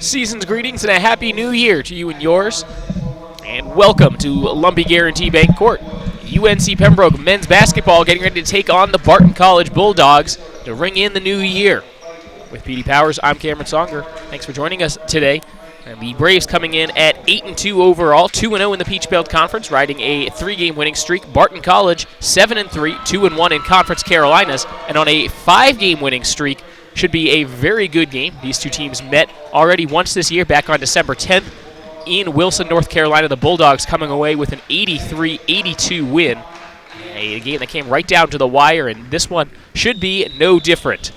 Season's greetings and a happy new year to you and yours. And welcome to Lumbee Guaranty Bank Court. UNC Pembroke men's basketball getting ready to take on the Barton College Bulldogs to ring in the new year. With PD Powers, I'm Cameron Songer. Thanks for joining us today. And the Braves coming in at 8-2 overall, 2-0 in the Peach Belt Conference, riding a 3-game winning streak. Barton College 7-3, 2-1 in Conference Carolinas, and on a 5-game winning streak. Should be a very good game. These two teams met already once this year, back on December 10th in Wilson, North Carolina. The Bulldogs coming away with an 83-82 win. A game that came right down to the wire, and this one should be no different.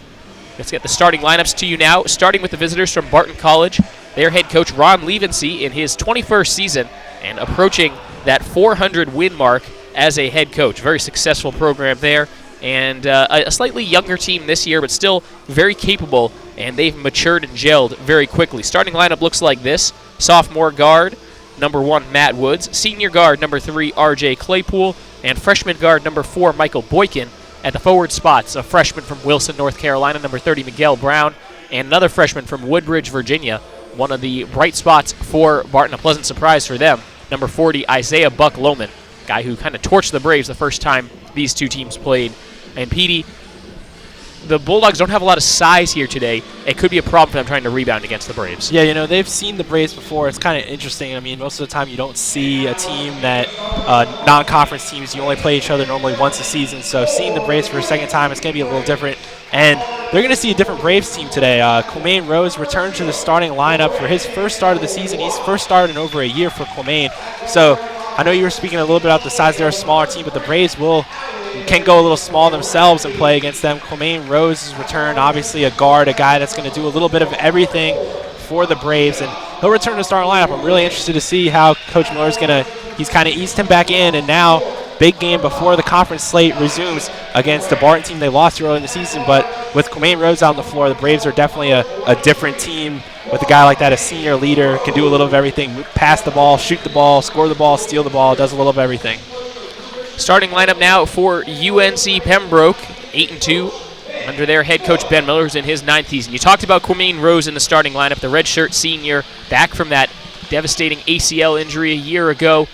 Let's get the starting lineups to you now, starting with the visitors from Barton College. Their head coach, Ron Levency, in his 21st season and approaching that 400 win mark as a head coach. Very successful program there. And a slightly younger team this year, but still very capable, and they've matured and gelled very quickly. Starting lineup looks like this. Sophomore guard, number 1, Matt Woods. Senior guard, number 3, R.J. Claypool. And freshman guard, number 4, Michael Boykin. At the forward spots, a freshman from Wilson, North Carolina, number 30, Miguel Brown. And another freshman from Woodbridge, Virginia. One of the bright spots for Barton, a pleasant surprise for them. Number 40, Isaiah Buck Lohman, guy who kind of torched the Braves the first time these two teams played. And Petey, the Bulldogs don't have a lot of size here today. It could be a problem for them trying to rebound against the Braves. Yeah, you know, they've seen the Braves before. It's kind of interesting. I mean, most of the time you don't see a team that non-conference teams, you only play each other normally once a season. So seeing the Braves for a second time, it's going to be a little different. And they're going to see a different Braves team today. Quamaine Rose returned to the starting lineup for his first start of the season. He's first started in over a year for Quamaine. So I know you were speaking a little bit about the size. They're a smaller team, but the Braves can go a little small themselves and play against them. Quamaine Rose has returned, obviously a guard, a guy that's going to do a little bit of everything for the Braves, and he'll return to the starting lineup. I'm really interested to see how Coach Miller's he's kind of eased him back in, and now big game before the conference slate resumes against the Barton team. They lost early in the season, but with Quamaine Rose out on the floor, the Braves are definitely a different team. With a guy like that, a senior leader, can do a little of everything, pass the ball, shoot the ball, score the ball, steal the ball, does a little of everything. Starting lineup now for UNC Pembroke, 8-2, under their head coach Ben Miller, who's in his 9th season. You talked about Quamaine Rose in the starting lineup, the redshirt senior, back from that devastating ACL injury a year ago.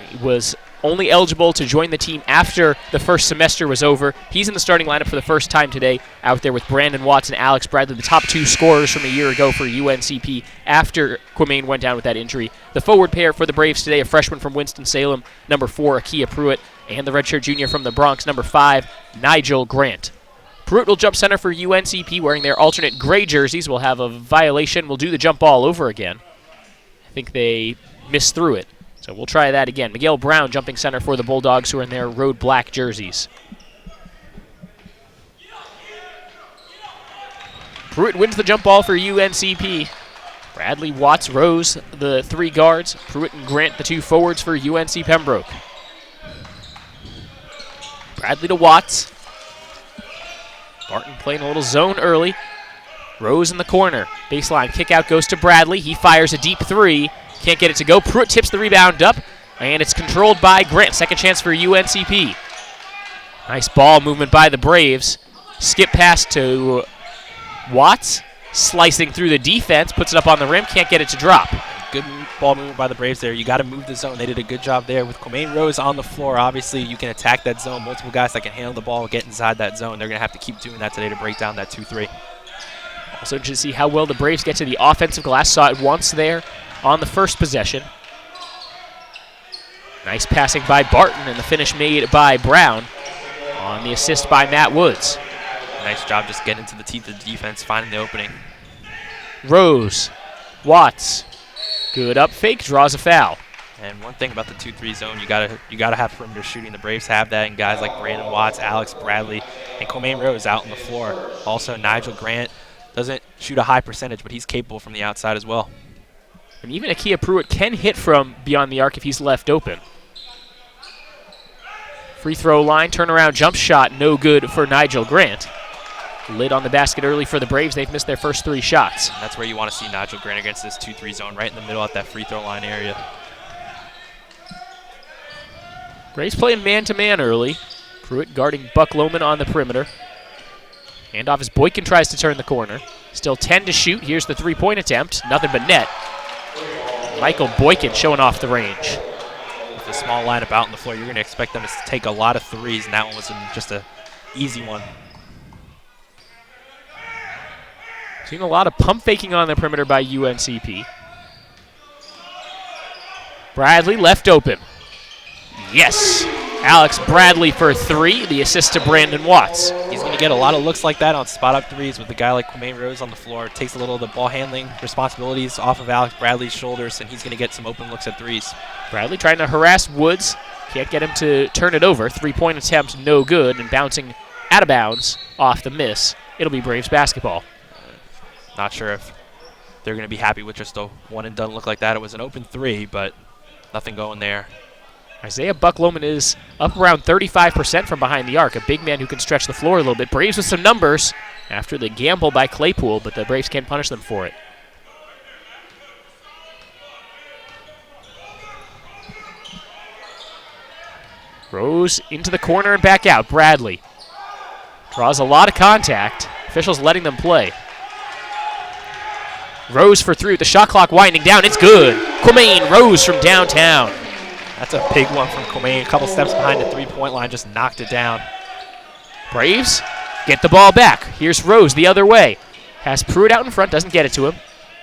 He was only eligible to join the team after the first semester was over. He's in the starting lineup for the first time today, out there with Brandon Watts and Alex Bradley, the top 2 scorers from a year ago for UNCP after Quamaine went down with that injury. The forward pair for the Braves today, a freshman from Winston-Salem, number 4, Akia Pruitt, and the redshirt junior from the Bronx, number 5, Nigel Grant. Pruitt will jump center for UNCP, wearing their alternate gray jerseys. Will have a violation. Will do the jump ball over again. I think they missed through it. So we'll try that again. Miguel Brown jumping center for the Bulldogs, who are in their road black jerseys. Pruitt wins the jump ball for UNCP. Bradley, Watts, Rose, the 3 guards. Pruitt and Grant, the 2 forwards for UNC Pembroke. Bradley to Watts. Barton playing a little zone early. Rose in the corner. Baseline kick out goes to Bradley. He fires a deep 3. Can't get it to go. Pruitt tips the rebound up, and it's controlled by Grant. Second chance for UNCP. Nice ball movement by the Braves. Skip pass to Watts. Slicing through the defense. Puts it up on the rim. Can't get it to drop. Good ball movement by the Braves there. You got to move the zone. They did a good job there. With Quamaine Rose on the floor, obviously you can attack that zone. Multiple guys that can handle the ball, get inside that zone. They're going to have to keep doing that today to break down that 2-3. Also interested to see how well the Braves get to the offensive glass. Saw it once there on the first possession. Nice passing by Barton, and the finish made by Brown on the assist by Matt Woods. Nice job just getting into the teeth of the defense, finding the opening. Rose, Watts, good up fake, draws a foul. And one thing about the 2-3 zone, you gotta have perimeter shooting. The Braves have that, and guys like Brandon Watts, Alex Bradley, and Quamaine Rose out on the floor. Also, Nigel Grant doesn't shoot a high percentage, but he's capable from the outside as well. And even Akia Pruitt can hit from beyond the arc if he's left open. Free throw line, turnaround jump shot, no good for Nigel Grant. Lid on the basket early for the Braves. They've missed their first 3 shots. And that's where you want to see Nigel Grant against this 2-3 zone, right in the middle at that free throw line area. Braves playing man-to-man early. Pruitt guarding Buck Lohman on the perimeter. Handoff as Boykin tries to turn the corner. Still 10 to shoot. Here's the three-point attempt. Nothing but net. Michael Boykin showing off the range. With a small lineup out on the floor, you're going to expect them to take a lot of threes, and that one was just an easy one. Seen a lot of pump faking on the perimeter by UNCP. Bradley left open. Yes. Alex Bradley for three, the assist to Brandon Watts. He's going to get a lot of looks like that on spot-up threes with a guy like Quamaine Rose on the floor. It takes a little of the ball handling responsibilities off of Alex Bradley's shoulders, and he's going to get some open looks at threes. Bradley trying to harass Woods. Can't get him to turn it over. Three-point attempt, no good, and bouncing out of bounds off the miss. It'll be Braves basketball. Not sure if they're going to be happy with just a one-and-done look like that. It was an open three, but nothing going there. Isaiah Buck-Loman is up around 35% from behind the arc, a big man who can stretch the floor a little bit. Braves with some numbers after the gamble by Claypool, but the Braves can't punish them for it. Rose into the corner and back out. Bradley draws a lot of contact. Officials letting them play. Rose for three with the shot clock winding down. It's good. Quamaine Rose from downtown. That's a big one from Quamaine. A couple steps behind the three-point line, just knocked it down. Braves get the ball back. Here's Rose the other way. Has Pruitt out in front, doesn't get it to him.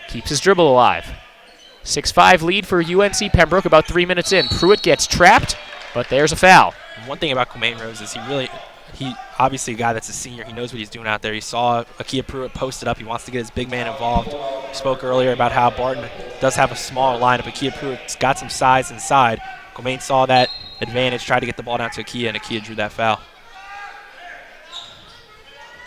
Keeps his dribble alive. 6-5 lead for UNC Pembroke about 3 minutes in. Pruitt gets trapped, but there's a foul. And one thing about Quamaine Rose is he obviously a guy that's a senior. He knows what he's doing out there. He saw Akia Pruitt posted up. He wants to get his big man involved. We spoke earlier about how Barton does have a smaller lineup. Akia Pruitt's got some size inside. Quamaine saw that advantage, tried to get the ball down to Akia, and Akia drew that foul.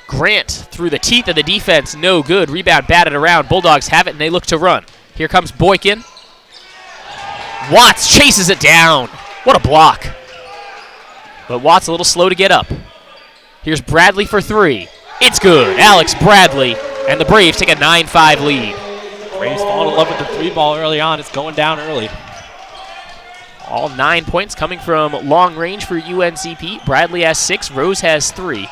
Grant through the teeth of the defense, no good. Rebound batted around. Bulldogs have it, and they look to run. Here comes Boykin. Watts chases it down. What a block. But Watts a little slow to get up. Here's Bradley for three. It's good. Alex Bradley, and the Braves take a 9-5 lead. Braves fall in love with the three ball early on. It's going down early. All 9 points coming from long range for UNCP. Bradley has 6, Rose has 3.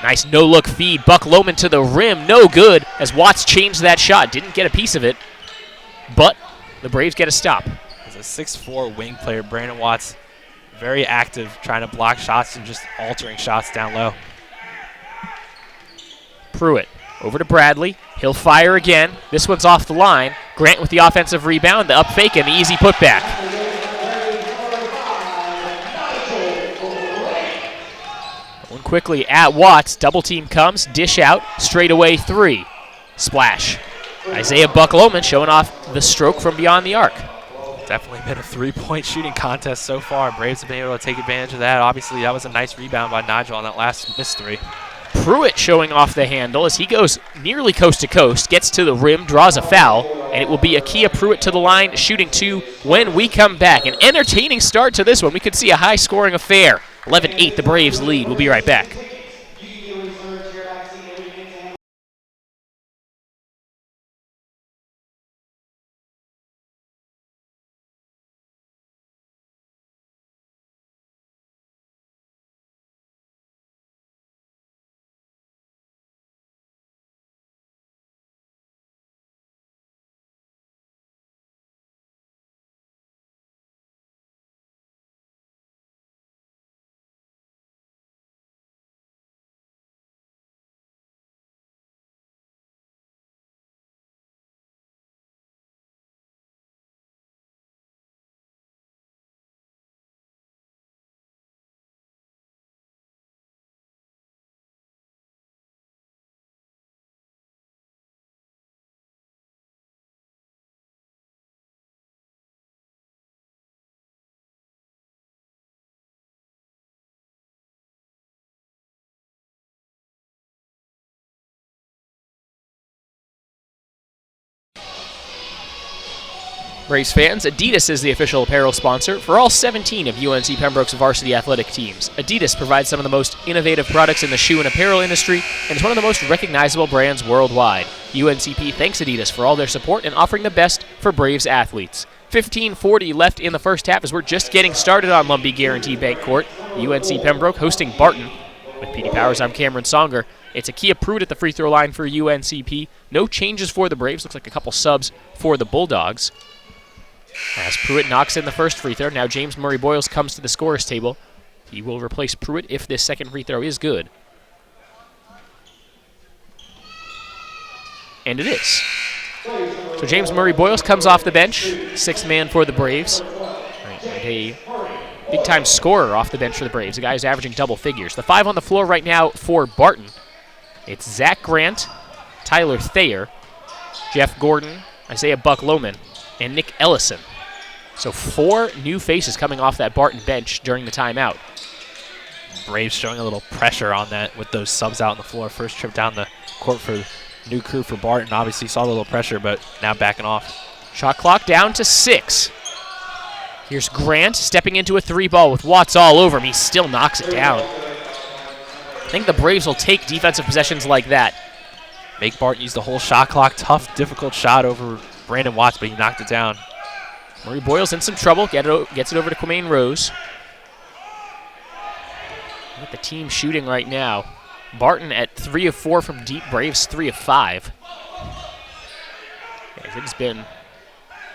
Nice no-look feed. Buck-Loman to the rim, no good, as Watts changed that shot. Didn't get a piece of it, but the Braves get a stop. As a 6'4" wing player, Brandon Watts, very active, trying to block shots and just altering shots down low. Pruitt over to Bradley. He'll fire again. This one's off the line. Grant with the offensive rebound, the up fake, and the easy putback. One quickly at Watts. Double team comes. Dish out. Straight away three. Splash. Isaiah Buck-Loman showing off the stroke from beyond the arc. Definitely been a three-point shooting contest so far. Braves have been able to take advantage of that. Obviously, that was a nice rebound by Nigel on that last missed three. Pruitt showing off the handle as he goes nearly coast to coast, gets to the rim, draws a foul, and it will be Akia Pruitt to the line, shooting two when we come back. An entertaining start to this one. We could see a high-scoring affair. 11-8, the Braves lead. We'll be right back. Braves fans, Adidas is the official apparel sponsor for all 17 of UNC Pembroke's varsity athletic teams. Adidas provides some of the most innovative products in the shoe and apparel industry and is one of the most recognizable brands worldwide. UNCP thanks Adidas for all their support and offering the best for Braves athletes. 15:40 left in the first half as we're just getting started on Lumbee Guaranty Bank Court. UNC Pembroke hosting Barton. With PD Powers, I'm Cameron Songer. It's Akia Pruitt at the free throw line for UNCP. No changes for the Braves. Looks like a couple subs for the Bulldogs. As Pruitt knocks in the first free throw, now James Murray Boyles comes to the scorer's table. He will replace Pruitt if this second free throw is good. And it is. So James Murray Boyles comes off the bench, sixth man for the Braves. And a big-time scorer off the bench for the Braves. The guy who's averaging double figures. The five on the floor right now for Barton. It's Zach Grant, Tyler Thayer, Jeff Gordon, Isaiah Buck Lohman, and Nick Ellison. So 4 new faces coming off that Barton bench during the timeout. Braves showing a little pressure on that with those subs out on the floor. First trip down the court for new crew for Barton. Obviously saw a little pressure, but now backing off. Shot clock down to 6. Here's Grant stepping into a 3 ball with Watts all over him. He still knocks it down. I think the Braves will take defensive possessions like that. Make Barton use the whole shot clock. Tough, difficult shot over Brandon Watts, but he knocked it down. Murray Boyles in some trouble. Gets it over to Quamaine Rose. Look at the team shooting right now. Barton at 3 of 4 from deep. Braves 3 of 5. It's been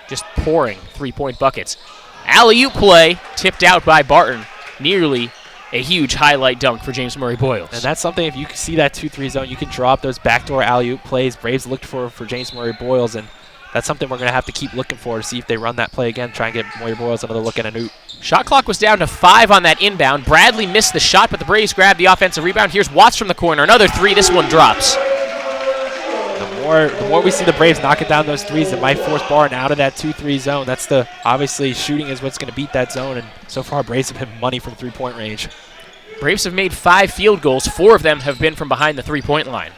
just pouring three-point buckets. Alley-oop play tipped out by Barton. Nearly a huge highlight dunk for James Murray Boyles. And that's something, if you can see that 2-3 zone, you can draw up those backdoor alley-oop plays. Braves looked for James Murray Boyles, and that's something we're going to have to keep looking for to see if they run that play again, try and get Murray Boyles another look at an oop. Shot clock was down to 5 on that inbound. Bradley missed the shot, but the Braves grabbed the offensive rebound. Here's Watts from the corner. Another 3. This one drops. The more we see the Braves knocking down those threes, it might force Barton out of that 2-3 zone. That's obviously shooting is what's going to beat that zone, and so far Braves have been money from three-point range. Braves have made 5 field goals. 4 of them have been from behind the three-point line.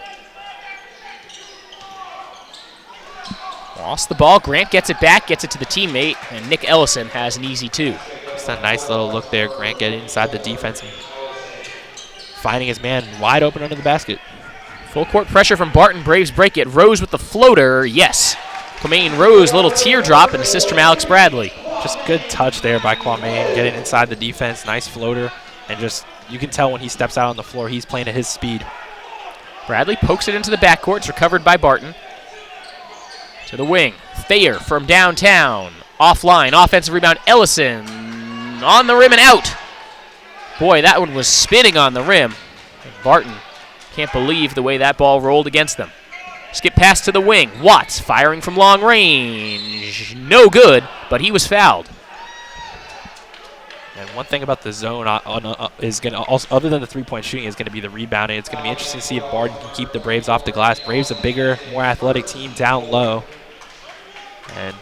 Lost the ball. Grant gets it back, gets it to the teammate, and Nick Ellison has an easy 2. Just a nice little look there. Grant getting inside the defense and finding his man wide open under the basket. Full court pressure from Barton. Braves break it. Rose with the floater. Yes. Quamaine Rose, little teardrop, and assist from Alex Bradley. Just good touch there by Quamaine, getting inside the defense. Nice floater. And just, you can tell when he steps out on the floor, he's playing at his speed. Bradley pokes it into the backcourt. It's recovered by Barton. To the wing. Thayer from downtown. Offline. Offensive rebound. Ellison on the rim and out. Boy, that one was spinning on the rim. And Barton can't believe the way that ball rolled against them. Skip pass to the wing. Watts firing from long range. No good, but he was fouled. And one thing about the zone is going to also, other than the three-point shooting, is going to be the rebounding. It's going to be interesting to see if Barton can keep the Braves off the glass. Braves a bigger, more athletic team down low. And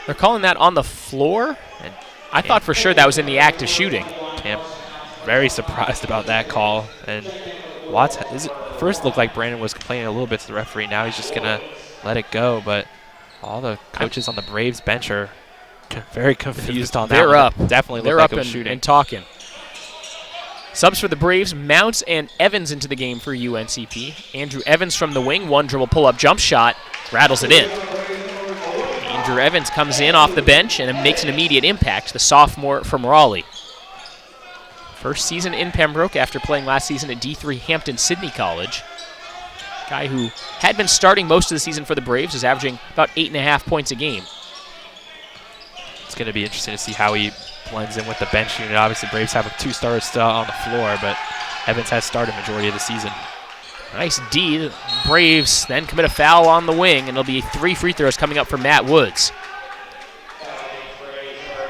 they're calling that on the floor? And I thought for sure that was in the act of shooting. I'm very surprised about that call. And Watts, first looked like Brandon was complaining a little bit to the referee. Now he's just going to let it go. But all the coaches on the Braves bench are very confused on that. They're up. Definitely They're look up like shooting. and talking. Subs for the Braves, Mounts and Evans into the game for UNCP. Andrew Evans from the wing, 1 dribble pull-up jump shot, rattles it in. Andrew Evans comes in off the bench and makes an immediate impact, the sophomore from Raleigh. First season in Pembroke after playing last season at D3 Hampton-Sydney College. Guy who had been starting most of the season for the Braves is averaging about 8.5 points a game. It's going to be interesting to see how he blends in with the bench unit. Obviously, Braves have 2 starters still on the floor, but Evans has started majority of the season. Nice D. The Braves then commit a foul on the wing, and it'll be 3 free throws coming up for Matt Woods.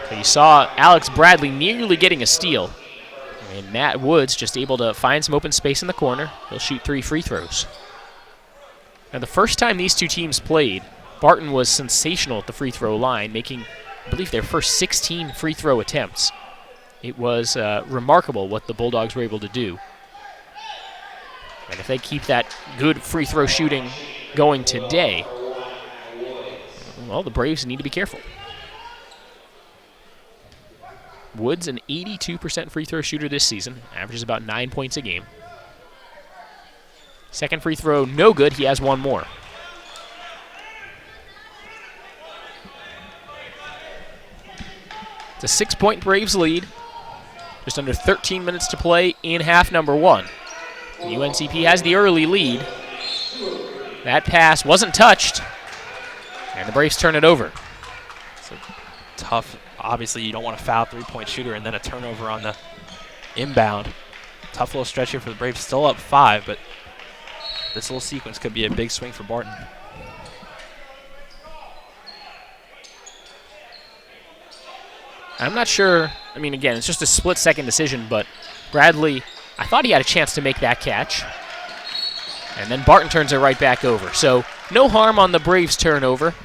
So you saw Alex Bradley nearly getting a steal. And Matt Woods just able to find some open space in the corner. He'll shoot 3 free throws. Now, the first time these two teams played, Barton was sensational at the free throw line, making, I believe, their first 16 free throw attempts. It was remarkable what the Bulldogs were able to do. And if they keep that good free throw shooting going today, well, the Braves need to be careful. Woods, an 82% free throw shooter this season, averages about 9 points a game. Second free throw, no good. He has 1 more. It's a 6-point Braves lead. Just under 13 minutes to play in half number 1. UNCP has the early lead. That pass wasn't touched, and the Braves turn it over. So tough. Obviously, you don't want to foul three-point shooter and then a turnover on the inbound. Tough little stretch here for the Braves. Still up 5, but this little sequence could be a big swing for Barton. I'm not sure. I mean, again, it's just a split-second decision, but Bradley, I thought he had a chance to make that catch. And then Barton turns it right back over. So no harm on the Braves turnover.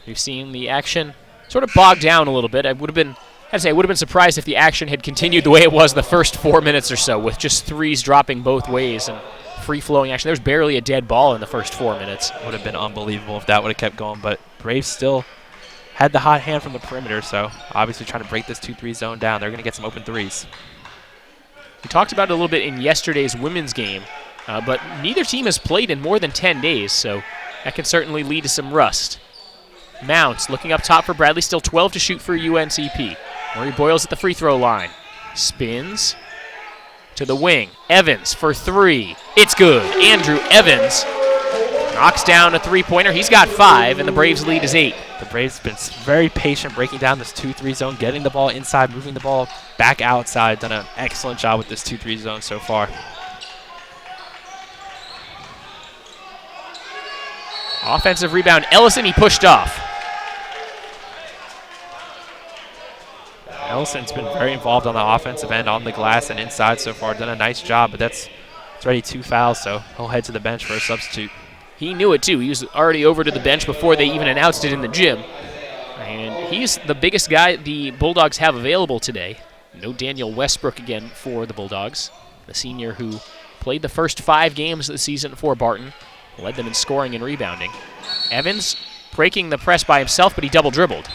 You've seen the action sort of bogged down a little bit. I would have been surprised if the action had continued the way it was the first 4 minutes or so, with just threes dropping both ways and free-flowing action. There was barely a dead ball in the first 4 minutes. Would have been unbelievable if that would have kept going, but Braves still had the hot hand from the perimeter, so obviously trying to break this 2-3 zone down. They're going to get some open threes. We talked about it a little bit in yesterday's women's game, but neither team has played in more than 10 days, so that can certainly lead to some rust. Mounts looking up top for Bradley, still 12 to shoot for UNCP. Murray Boyles at the free throw line. Spins to the wing. Evans for 3. It's good. Andrew Evans knocks down a three-pointer. He's got 5, and the Braves' lead is 8. The Braves have been very patient breaking down this 2-3 zone, getting the ball inside, moving the ball back outside. Done an excellent job with this 2-3 zone so far. Offensive rebound. Ellison, he pushed off. Ellison's been very involved on the offensive end, on the glass and inside so far. Done a nice job, but it's already 2 fouls, so he'll head to the bench for a substitute. He knew it, too. He was already over to the bench before they even announced it in the gym. And he's the biggest guy the Bulldogs have available today. No Daniel Westbrook again for the Bulldogs, the senior who played the first 5 games of the season for Barton, led them in scoring and rebounding. Evans breaking the press by himself, but he double dribbled.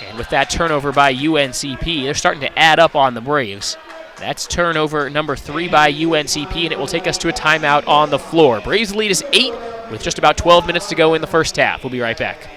And with that turnover by UNCP, they're starting to add up on the Braves. That's turnover number 3 by UNCP, and it will take us to a timeout on the floor. Braves lead is 8 with just about 12 minutes to go in the first half. We'll be right back.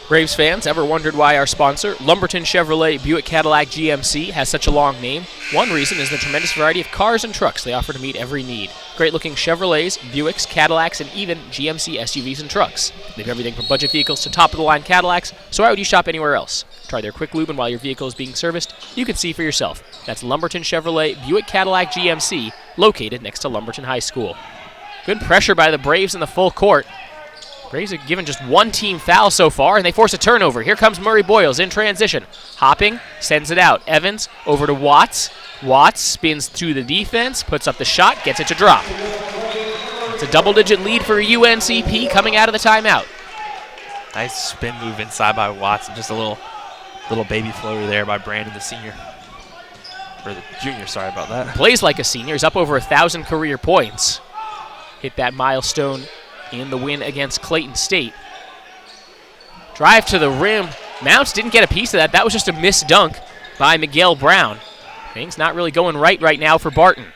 Braves fans, ever wondered why our sponsor, Lumberton Chevrolet Buick Cadillac GMC, has such a long name? One reason is the tremendous variety of cars and trucks they offer to meet every need. Great-looking Chevrolets, Buicks, Cadillacs, and even GMC SUVs and trucks. They have everything from budget vehicles to top-of-the-line Cadillacs, so why would you shop anywhere else? Try their quick lube, and while your vehicle is being serviced, you can see for yourself. That's Lumberton Chevrolet Buick Cadillac GMC, located next to Lumberton High School. Good pressure by the Braves in the full court. Braves have given just 1 team foul so far, and they force a turnover. Here comes Murray Boyles in transition. Hopping, sends it out. Evans over to Watts. Watts spins to the defense, puts up the shot, gets it to drop. It's a double-digit lead for UNCP coming out of the timeout. Nice spin move inside by Watts, and just a little baby floater there by Brandon, the senior. Or the junior, sorry about that. Plays like a senior. He's up over 1,000 career points. Hit that milestone in the win against Clayton State. Drive to the rim. Mounts didn't get a piece of that. That was just a missed dunk by Miguel Brown. Things not really going right now for Barton.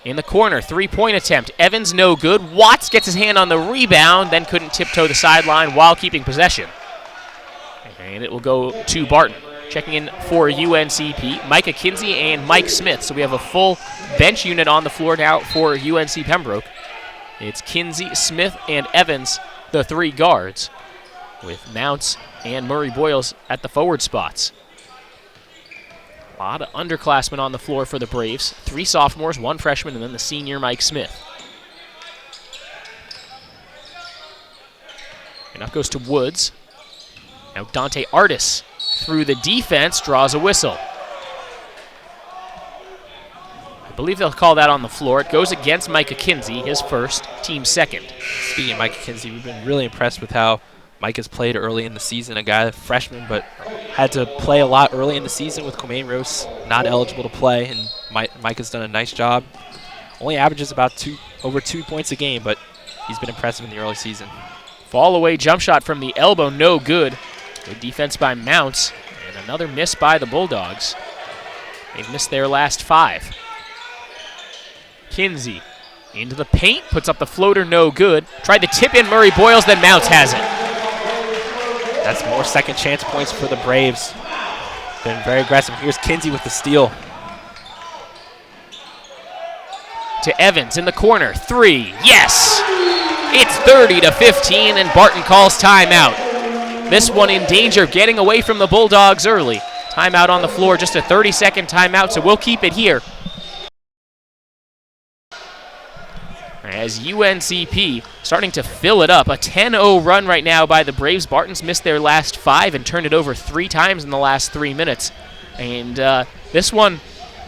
In the corner, 3-point attempt. Evans no good. Watts gets his hand on the rebound, then couldn't tiptoe the sideline while keeping possession. And it will go to Barton. Checking in for UNCP, Micah Kinsey and Mike Smith. So we have a full bench unit on the floor now for UNC Pembroke. It's Kinsey, Smith, and Evans, the 3 guards. with Mounts and Murray Boyles at the forward spots. A lot of underclassmen on the floor for the Braves. 3 sophomores, 1 freshman, and then the senior Mike Smith. And up goes to Woods. Now Dante Artis through the defense draws a whistle. I believe they'll call that on the floor. It goes against Micah Kinsey, his first, team second. Speaking of Micah Kinsey, we've been really impressed with how Mike has played early in the season. A guy, freshman, but had to play a lot early in the season with Comaine Rose not eligible to play, and Mike has done a nice job. Only averages about over 2 points a game, but he's been impressive in the early season. Fall away jump shot from the elbow, no good. Good defense by Mounts, and another miss by the Bulldogs. They've missed their last 5. Kinsey into the paint, puts up the floater, no good. Tried to tip in Murray Boyles, then Mounts has it. That's more second chance points for the Braves. Been very aggressive. Here's Kinsey with the steal. To Evans in the corner, 3, yes! It's 30-15, and Barton calls timeout. This one in danger of getting away from the Bulldogs early. Timeout on the floor, just a 30-second timeout, so we'll keep it here. As UNCP starting to fill it up. A 10-0 run right now by the Braves. Barton's missed their last 5 and turned it over 3 times in the last 3 minutes. And this one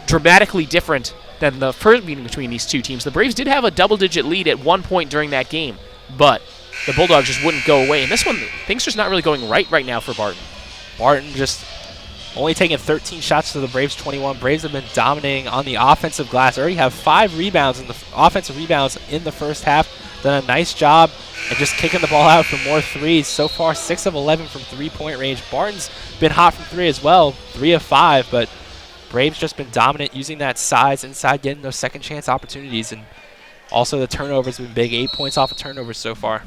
dramatically different than the first meeting between these two teams. The Braves did have a double-digit lead at one point during that game, but the Bulldogs just wouldn't go away. And this one, things just not really going right now for Barton. Barton just only taking 13 shots to the Braves 21. Braves have been dominating on the offensive glass. Already have 5 rebounds in the offensive rebounds in the first half. Done a nice job and just kicking the ball out for more threes. So far, 6 of 11 from 3-point range. Barton's been hot from 3 as well, 3 of 5, but Braves just been dominant using that size inside, getting those second chance opportunities, and also the turnovers have been big. 8 points off of turnovers so far.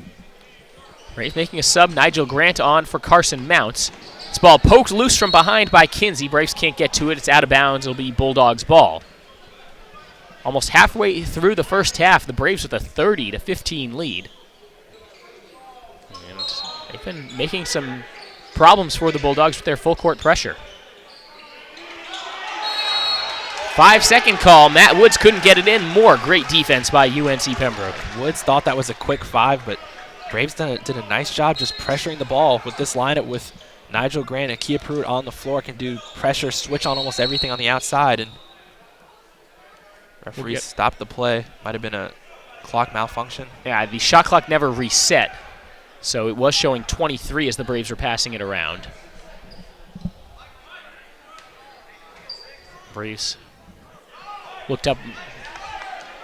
Braves making a sub. Nigel Grant on for Carson Mounts. This ball poked loose from behind by Kinsey. Braves can't get to it. It's out of bounds. It'll be Bulldogs' ball. Almost halfway through the first half, the Braves with a 30-15 lead. And they've been making some problems for the Bulldogs with their full court pressure. 5-second call. Matt Woods couldn't get it in. More great defense by UNC Pembroke. Woods thought that was a quick 5, but Braves did a nice job just pressuring the ball with this lineup with Nigel Grant and Kia Pruitt on the floor. Can do pressure, switch on almost everything on the outside, and referees stopped the play. Might have been a clock malfunction. Yeah, the shot clock never reset, so it was showing 23 as the Braves were passing it around. Braves looked up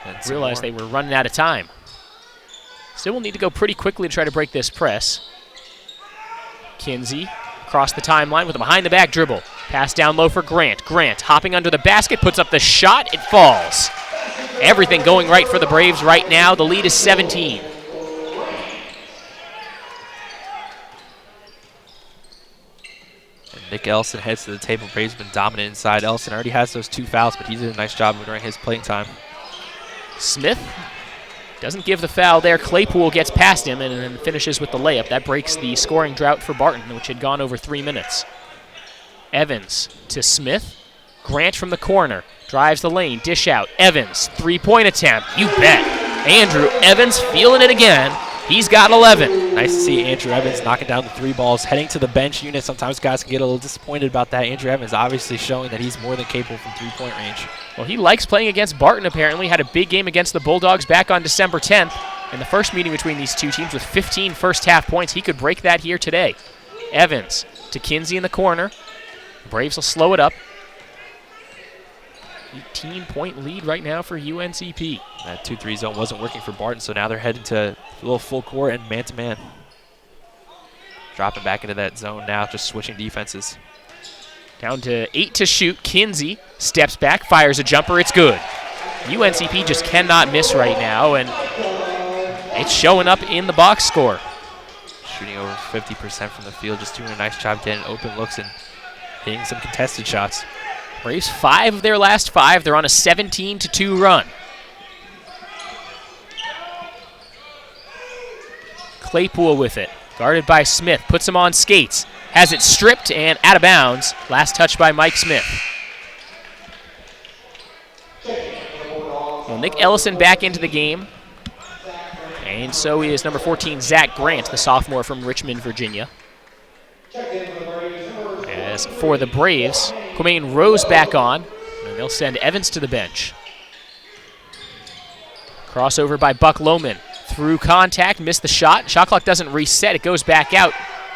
and realized they were running out of time. Still will need to go pretty quickly to try to break this press. Kinsey across the timeline with a behind-the-back dribble. Pass down low for Grant. Grant hopping under the basket, puts up the shot. It falls. Everything going right for the Braves right now. The lead is 17. And Nick Ellison heads to the table. Braves been dominant inside. Ellison already has those 2 fouls, but he did a nice job during his playing time. Smith doesn't give the foul there. Claypool gets past him and then finishes with the layup. That breaks the scoring drought for Barton, which had gone over 3 minutes. Evans to Smith. Grant from the corner. Drives the lane. Dish out. Evans. 3-point attempt. You bet. Andrew Evans feeling it again. He's got 11. Nice to see Andrew Evans knocking down the 3 balls, heading to the bench unit. Sometimes guys can get a little disappointed about that. Andrew Evans obviously showing that he's more than capable from 3-point range. Well, he likes playing against Barton, apparently. Had a big game against the Bulldogs back on December 10th. In the first meeting between these two teams with 15 first-half points. He could break that here today. Evans to Kinsey in the corner. Braves will slow it up. 18-point lead right now for UNCP. That 2-3 zone wasn't working for Barton, so now they're heading to a little full court and man-to-man. Dropping back into that zone now, just switching defenses. Down to 8 to shoot. Kinsey steps back, fires a jumper. It's good. UNCP just cannot miss right now, and it's showing up in the box score. Shooting over 50% from the field, just doing a nice job getting open looks and hitting some contested shots. Braves 5 of their last 5. They're on a 17-2 run. Claypool with it. Guarded by Smith, puts him on skates. Has it stripped and out of bounds. Last touch by Mike Smith. Well, Nick Ellison back into the game. And so is number 14, Zach Grant, the sophomore from Richmond, Virginia. As for the Braves, Quamaine Rose back on, and they'll send Evans to the bench. Crossover by Buck Lohman. Through contact, missed the shot. Shot clock doesn't reset, it goes back out.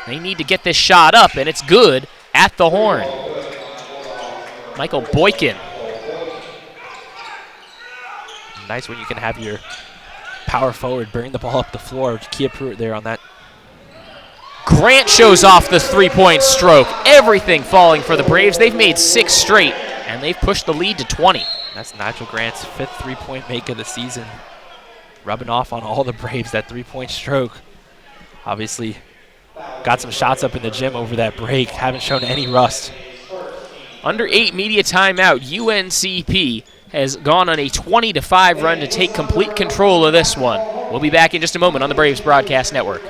They need to get this shot up, and it's good at the horn. Michael Boykin. Nice when you can have your power forward bring the ball up the floor. Kia Pruitt there on that. Grant shows off the three-point stroke. Everything falling for the Braves. They've made 6 straight, and they've pushed the lead to 20. That's Nigel Grant's 5th three-point make of the season. Rubbing off on all the Braves, that three-point stroke. Obviously, got some shots up in the gym over that break. Haven't shown any rust. Under 8 media timeout, UNCP has gone on a 20-5 run to take complete control of this one. We'll be back in just a moment on the Braves Broadcast Network.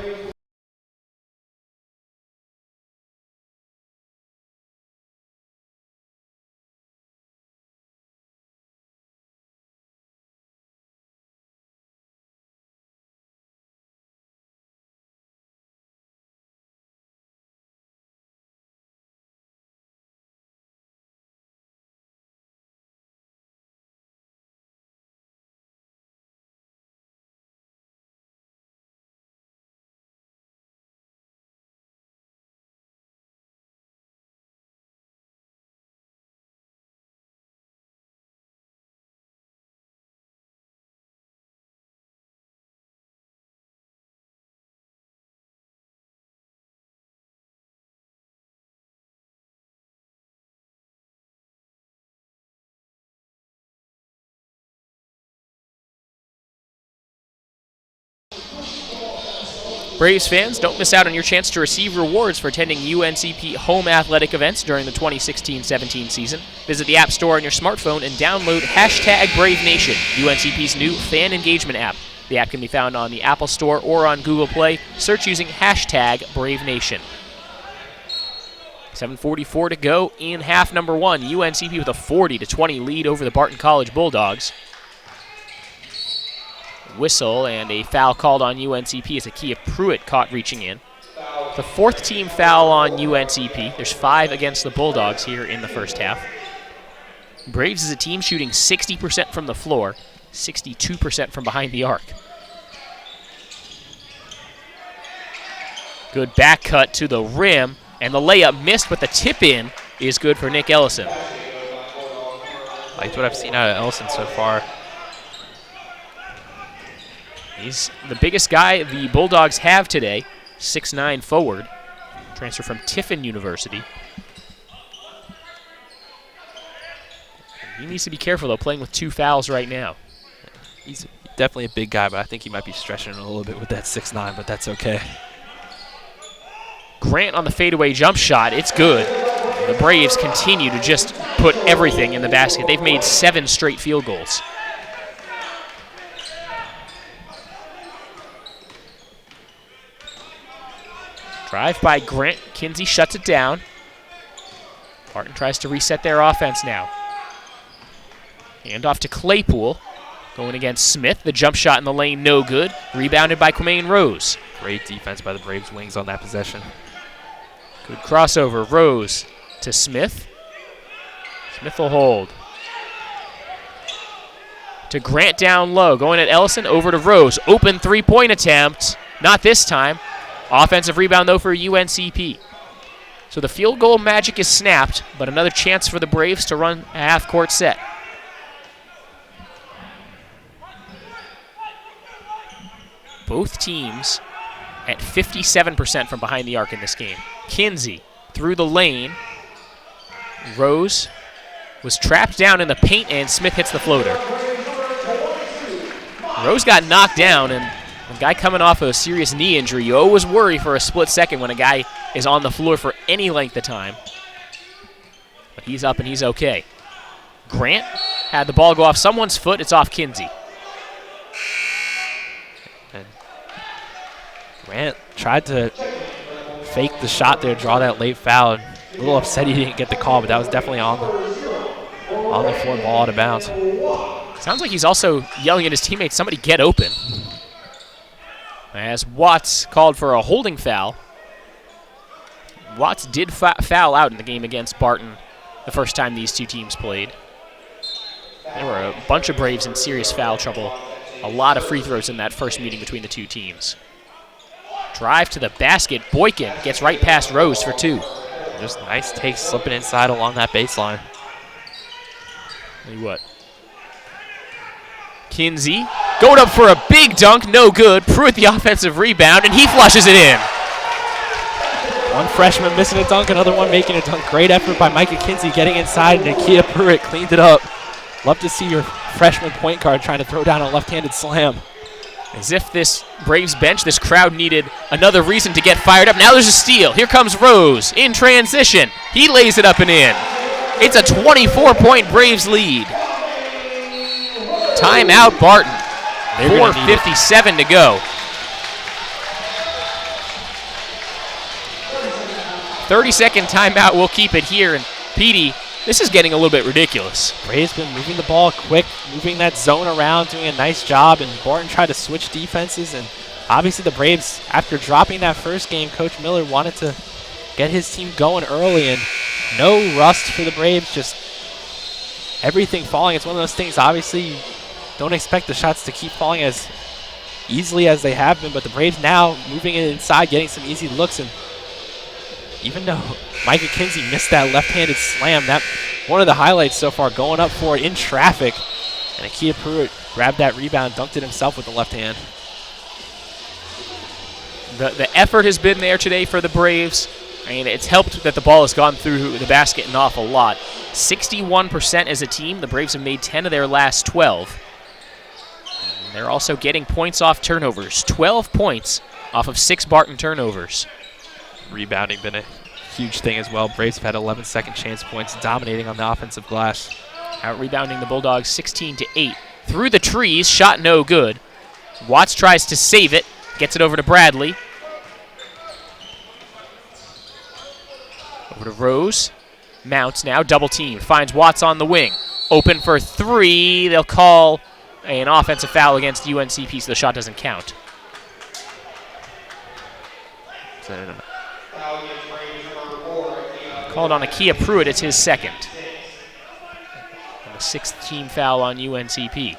Braves fans, don't miss out on your chance to receive rewards for attending UNCP home athletic events during the 2016-17 season. Visit the App Store on your smartphone and download #BraveNation, UNCP's new fan engagement app. The app can be found on the Apple Store or on Google Play. Search using #BraveNation. 7:44 to go in half number 1. UNCP with a 40-20 lead over the Barton College Bulldogs. Whistle and a foul called on UNCP as Kia Pruitt caught reaching in. The 4th team foul on UNCP. There's 5 against the Bulldogs here in the first half. Braves is a team shooting 60% from the floor, 62% from behind the arc. Good back cut to the rim, and the layup missed, but the tip in is good for Nick Ellison. Liked what I've seen out of Ellison so far. He's the biggest guy the Bulldogs have today, 6'9" forward, transfer from Tiffin University. He needs to be careful, though, playing with 2 fouls right now. He's definitely a big guy, but I think he might be stretching it a little bit with that 6'9", but that's okay. Grant on the fadeaway jump shot. It's good. The Braves continue to just put everything in the basket. They've made 7 straight field goals. Drive by Grant. Kinsey shuts it down. Barton tries to reset their offense now. Hand off to Claypool. Going against Smith. The jump shot in the lane, no good. Rebounded by Quamaine Rose. Great defense by the Braves wings on that possession. Good crossover. Rose to Smith. Smith will hold. To Grant down low. Going at Ellison. Over to Rose. Open three-point attempt. Not this time. Offensive rebound, though, for UNCP. So the field goal magic is snapped, but another chance for the Braves to run a half-court set. Both teams at 57% from behind the arc in this game. Kinsey through the lane. Rose was trapped down in the paint, and Smith hits the floater. Rose got knocked down, and a guy coming off a serious knee injury, you always worry for a split second when a guy is on the floor for any length of time. But he's up and he's okay. Grant had the ball go off someone's foot. It's off Kinsey. And Grant tried to fake the shot there, draw that late foul. A little upset he didn't get the call, but that was definitely on the floor, ball out of bounds. Sounds like he's also yelling at his teammates, somebody get open. As Watts called for a holding foul. Watts did foul out in the game against Barton the first time these two teams played. There were a bunch of Braves in serious foul trouble. A lot of free throws in that first meeting between the two teams. Drive to the basket. Boykin gets right past Rose for two. Just nice take slipping inside along that baseline. Tell you what. Kinsey going up for a big dunk, no good. Pruitt the offensive rebound, and he flushes it in. One freshman missing a dunk, another one making a dunk. Great effort by Micah Kinsey getting inside, and Nakia Pruitt cleaned it up. Love to see your freshman point guard trying to throw down a left-handed slam. As if this Braves bench, this crowd needed another reason to get fired up. Now there's a steal. Here comes Rose in transition. He lays it up and in. It's a 24-point Braves lead. Timeout, Barton. 4:57 to go. 30-second timeout. We'll keep it here. And Petey, this is getting a little bit ridiculous. Braves been moving the ball quick, moving that zone around, doing a nice job, and Barton tried to switch defenses. And obviously the Braves, after dropping that first game, Coach Miller wanted to get his team going early, and no rust for the Braves, just everything falling. It's one of those things, obviously, you don't expect the shots to keep falling as easily as they have been, but the Braves now moving it inside, getting some easy looks, and even though Micah Kinsey missed that left-handed slam, that one of the highlights so far, going up for it in traffic, and Nakia Pruitt grabbed that rebound, dunked it himself with the left hand. The effort has been there today for the Braves. I mean, it's helped that the ball has gone through the basket an awful lot. 61% as a team. The Braves have made 10 of their last 12. And they're also getting points off turnovers. 12 points off of 6 Barton turnovers. Rebounding been a huge thing as well. Braves have had 11 second chance points, dominating on the offensive glass. Out rebounding the Bulldogs 16-8. Through the trees, shot no good. Watts tries to save it, gets it over to Bradley. Over to Rose. Mounts now, double team. Finds Watts on the wing. Open for three. They'll call an offensive foul against UNCP, so the shot doesn't count. Called on Nakia Pruitt. It's his second. And the 6th team foul on UNCP.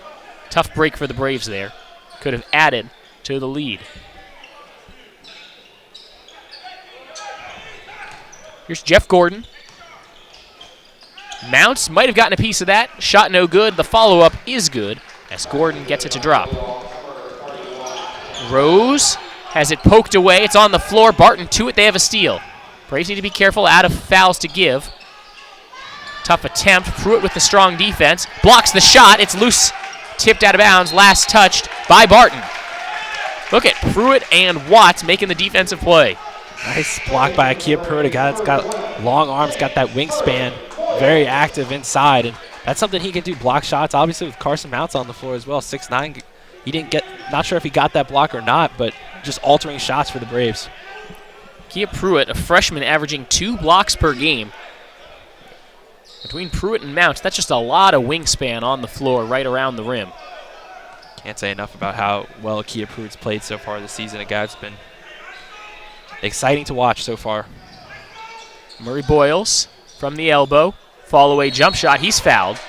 Tough break for the Braves there. Could have added to the lead. Here's Jeff Gordon. Mounts might have gotten a piece of that. Shot no good. The follow-up is good as Gordon gets it to drop. Rose has it poked away. It's on the floor. Barton to it. They have a steal. Braves need to be careful. Out of fouls to give. Tough attempt. Pruitt with the strong defense. Blocks the shot. It's loose. Tipped out of bounds. Last touched by Barton. Look at Pruitt and Watts making the defensive play. Nice block by Nakia Pruitt. A guy that's got long arms, got that wingspan, very active inside, and that's something he can do. Block shots, obviously with Carson Mounts on the floor as well. 6'9". He didn't get, not sure if he got that block or not, but just altering shots for the Braves. Nakia Pruitt, a freshman, averaging 2 blocks per game. Between Pruitt and Mounts, that's just a lot of wingspan on the floor right around the rim. Can't say enough about how well Nakia Pruitt's played so far this season. A guy that's been exciting to watch so far. Murray Boyles from the elbow. Fall away jump shot. He's fouled.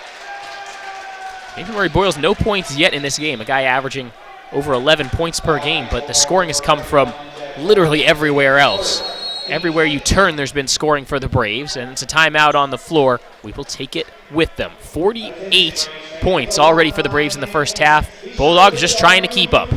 Maybe Murray Boyles, no points yet in this game. A guy averaging over 11 points per game, but the scoring has come from literally everywhere else. Everywhere you turn, there's been scoring for the Braves, and it's a timeout on the floor. We will take it with them. 48 points already for the Braves in the first half. Bulldogs just trying to keep up.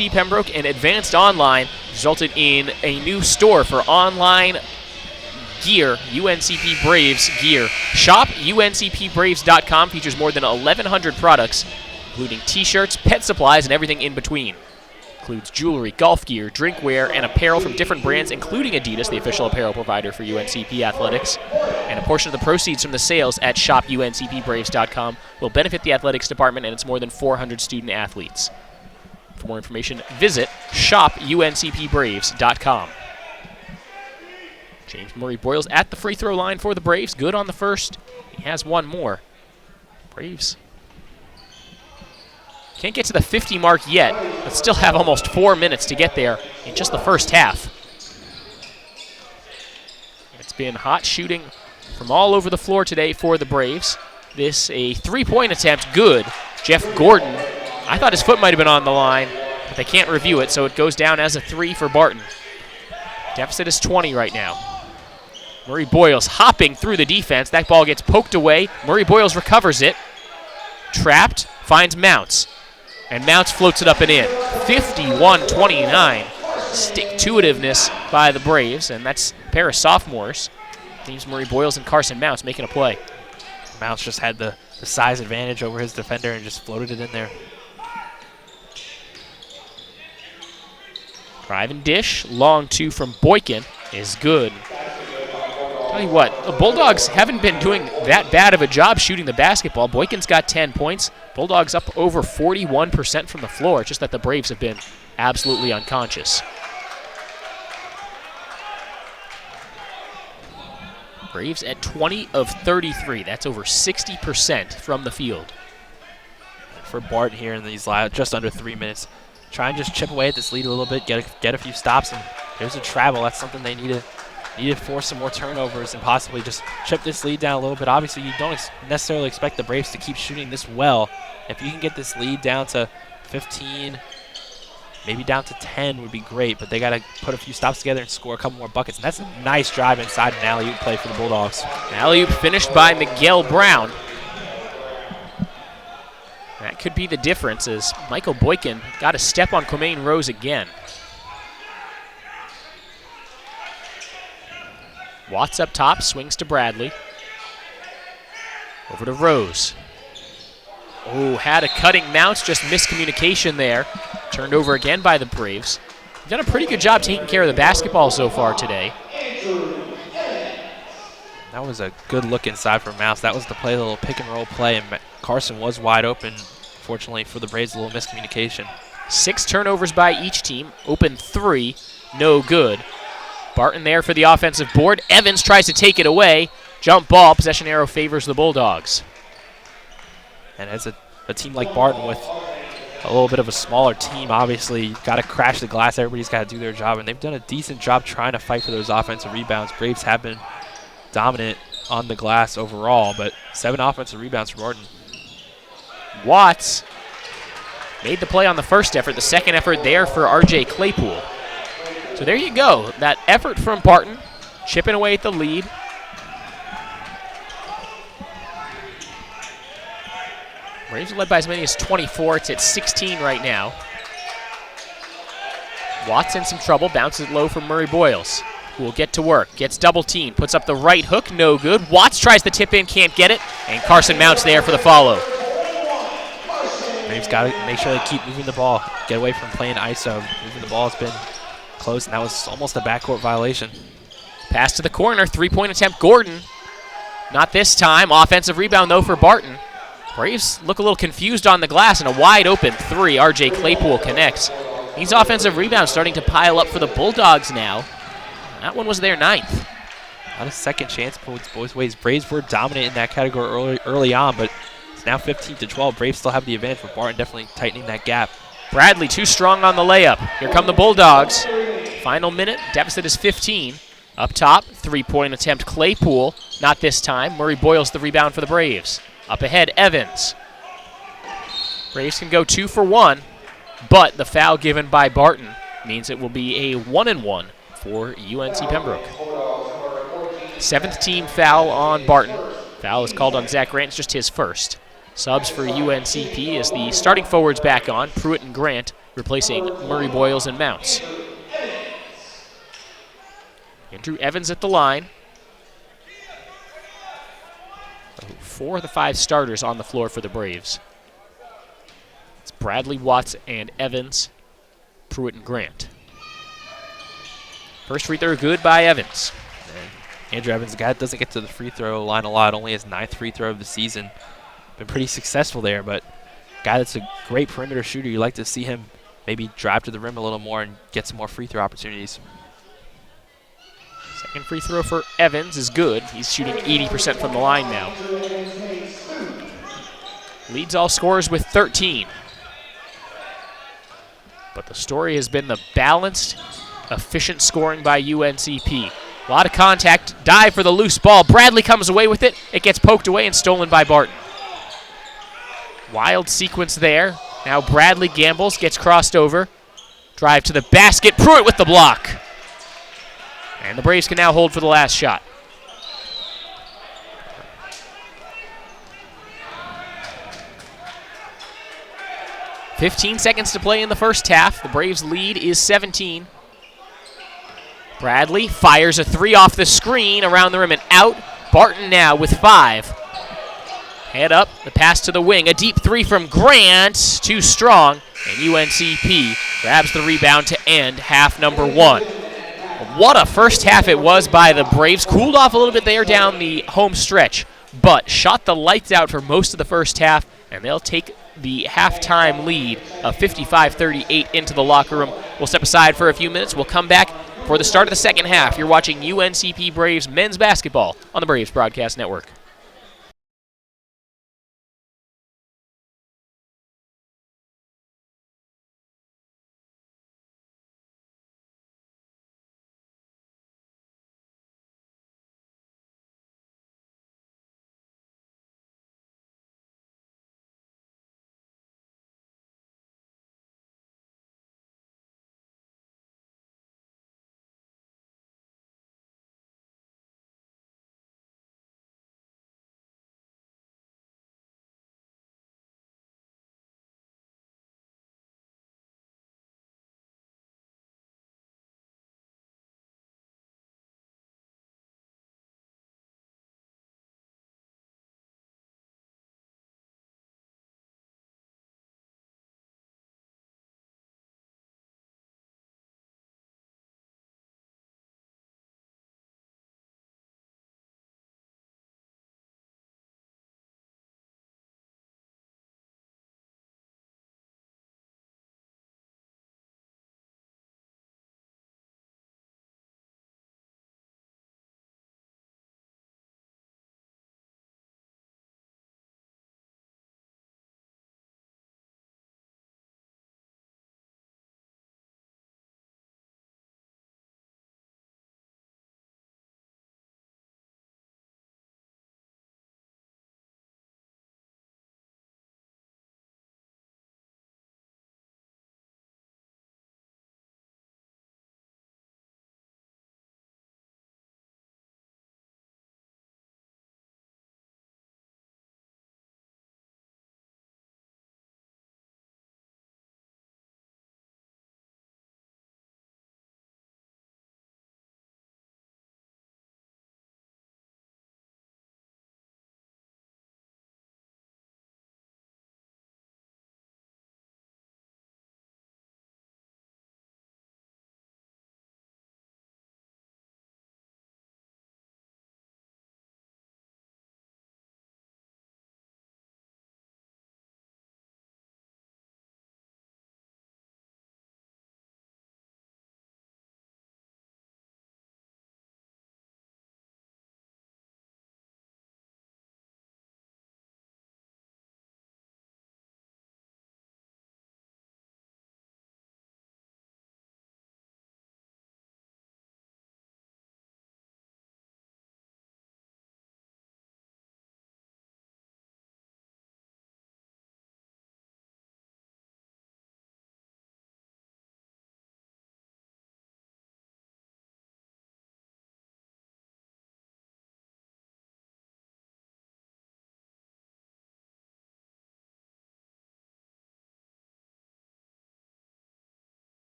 UNC Pembroke and Advanced Online resulted in a new store for online gear, UNCP Braves gear. Shop UNCPBraves.com features more than 1,100 products, including t-shirts, pet supplies, and everything in between. Includes jewelry, golf gear, drinkware, and apparel from different brands, including Adidas, the official apparel provider for UNCP athletics. And a portion of the proceeds from the sales at shopuncpbraves.com will benefit the athletics department and its more than 400 student athletes. For more information, visit shopuncpbraves.com. James Murray Boyles at the free throw line for the Braves. Good on the first. He has one more. Braves can't get to the 50 mark yet, but still have almost 4 minutes to get there in just the first half. It's been hot shooting from all over the floor today for the Braves. This a three-point attempt, good. Jeff Gordon, I thought his foot might have been on the line, but they can't review it, so it goes down as a 3 for Barton. Deficit is 20 right now. Murray Boyles hopping through the defense. That ball gets poked away. Murray Boyles recovers it. Trapped, finds Mounts. And Mounts floats it up and in. 51-29. Stick-to-itiveness by the Braves, and that's a pair of sophomores. James Murray Boyles and Carson Mounts making a play. Mounts just had the size advantage over his defender and just floated it in there. Drive and dish. Long two from Boykin is good. Tell you what, the Bulldogs haven't been doing that bad of a job shooting the basketball. Boykin's got 10 points. Bulldogs up over 41% from the floor, just that the Braves have been absolutely unconscious. Braves at 20 of 33. That's over 60% from the field. For Barton here in these just under 3 minutes, try and just chip away at this lead a little bit, get a few stops, and there's a travel. That's something they need to force some more turnovers and possibly just chip this lead down a little bit. Obviously, you don't necessarily expect the Braves to keep shooting this well. If you can get this lead down to 15, maybe down to 10 would be great, but they got to put a few stops together and score a couple more buckets. And that's a nice drive inside an alley-oop play for the Bulldogs. Alley-oop finished by Miguel Brown. That could be the difference as Michael Boykin got a step on Quamaine Rose again. Watts up top, swings to Bradley. Over to Rose. Oh, had a cutting Mounts, just miscommunication there. Turned over again by the Braves. Done a pretty good job taking care of the basketball so far today. That was a good look inside for Mounts. That was the play, the little pick and roll play, and Carson was wide open. Fortunately for the Braves, a little miscommunication. 6 turnovers by each team. Open 3, no good. Barton there for the offensive board. Evans tries to take it away. Jump ball. Possession arrow favors the Bulldogs. And as a team like Barton with a little bit of a smaller team, obviously you've got to crash the glass. Everybody's got to do their job, and they've done a decent job trying to fight for those offensive rebounds. Braves have been dominant on the glass overall, but 7 offensive rebounds for Barton. Watts made the play on the first effort. The second effort there for R.J. Claypool. So there you go. That effort from Barton, chipping away at the lead. Braves are led by as many as 24. It's at 16 right now. Watts in some trouble. Bounces low from Murray Boyles, who will get to work. Gets double teamed. Puts up the right hook. No good. Watts tries to tip in. Can't get it. And Carson Mounts there for the follow. Braves got to make sure they keep moving the ball. Get away from playing ISO. Moving the ball has been close, and that was almost a backcourt violation. Pass to the corner. 3-point attempt. Gordon. Not this time. Offensive rebound, though, for Barton. Braves look a little confused on the glass, and a wide open 3. R.J. Claypool connects. These offensive rebounds starting to pile up for the Bulldogs now. That one was their 9th. Not a second chance both ways. Braves were dominant in that category early on, but it's now 15-12. Braves still have the advantage, but Barton definitely tightening that gap. Bradley too strong on the layup. Here come the Bulldogs. Final minute, deficit is 15. Up top, 3-point attempt Claypool. Not this time. Murray Boyles the rebound for the Braves. Up ahead, Evans. Braves can go 2 for 1, but the foul given by Barton means it will be a 1-and-1 for UNC Pembroke. 7th team foul on Barton. Foul is called on Zach Grant. It's just his first. Subs for UNCP as the starting forwards back on. Pruitt and Grant replacing Murray, Boyles, and Mounts. Andrew Evans at the line. 4 of the 5 starters on the floor for the Braves. It's Bradley, Watts, and Evans, Pruitt, and Grant. First free throw good by Evans. And Andrew Evans, the guy that doesn't get to the free throw line a lot, only his 9th free throw of the season. Been pretty successful there, but guy that's a great perimeter shooter. You like to see him maybe drive to the rim a little more and get some more free throw opportunities. Second free throw for Evans is good. He's shooting 80% from the line now. Leads all scorers with 13. But the story has been the balanced, efficient scoring by UNCP. A lot of contact, dive for the loose ball. Bradley comes away with it. It gets poked away and stolen by Barton. Wild sequence there. Now Bradley gambles, gets crossed over. Drive to the basket, Pruitt with the block. And the Braves can now hold for the last shot. "15 seconds to play in the first half. The Braves' lead is 17. Bradley fires a 3 off the screen, around the rim and out. Barton now with 5. Head up, the pass to the wing. A deep 3 from Grant, too strong. And UNCP grabs the rebound to end half number 1. What a first half it was by the Braves. Cooled off a little bit there down the home stretch, but shot the lights out for most of the first half, and they'll take the halftime lead of 55-38 into the locker room. We'll step aside for a few minutes. We'll come back for the start of the second half. You're watching UNCP Braves men's basketball on the Braves Broadcast Network.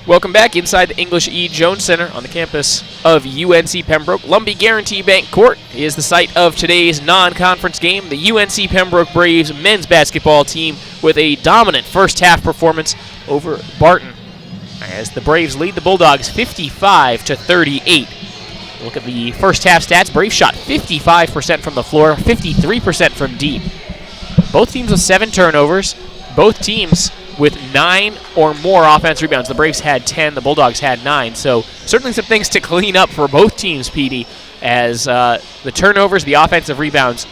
Welcome back inside the English E. Jones Center on the campus of UNC Pembroke. Lumbee Guaranty Bank Court is the site of today's non-conference game. The UNC Pembroke Braves men's basketball team with a dominant first half performance over Barton, as the Braves lead the Bulldogs 55-38. Look at the first half stats. Braves shot 55% from the floor, 53% from deep. Both teams with 7 turnovers. Both teams with 9 or more offense rebounds. The Braves had 10, the Bulldogs had 9. So certainly some things to clean up for both teams, PD, as the turnovers, the offensive rebounds,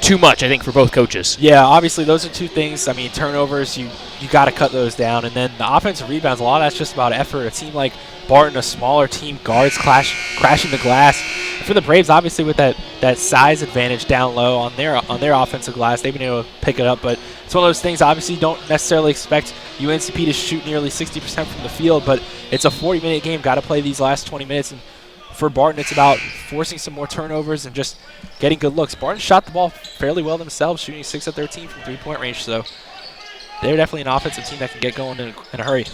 too much, I think, for both coaches. Yeah, obviously those are two things. I mean, turnovers, you got to cut those down. And then the offensive rebounds, a lot of that's just about effort. It seemed like Barton, a smaller team, guards crashing the glass. And for the Braves, obviously with that size advantage down low on their offensive glass, they've been able to pick it up. But it's one of those things, obviously, you don't necessarily expect UNCP to shoot nearly 60% from the field, but it's a 40-minute game. Got to play these last 20 minutes. And for Barton, it's about forcing some more turnovers and just getting good looks. Barton shot the ball fairly well themselves, shooting 6 of 13 from three-point range. So they're definitely an offensive team that can get going in a hurry.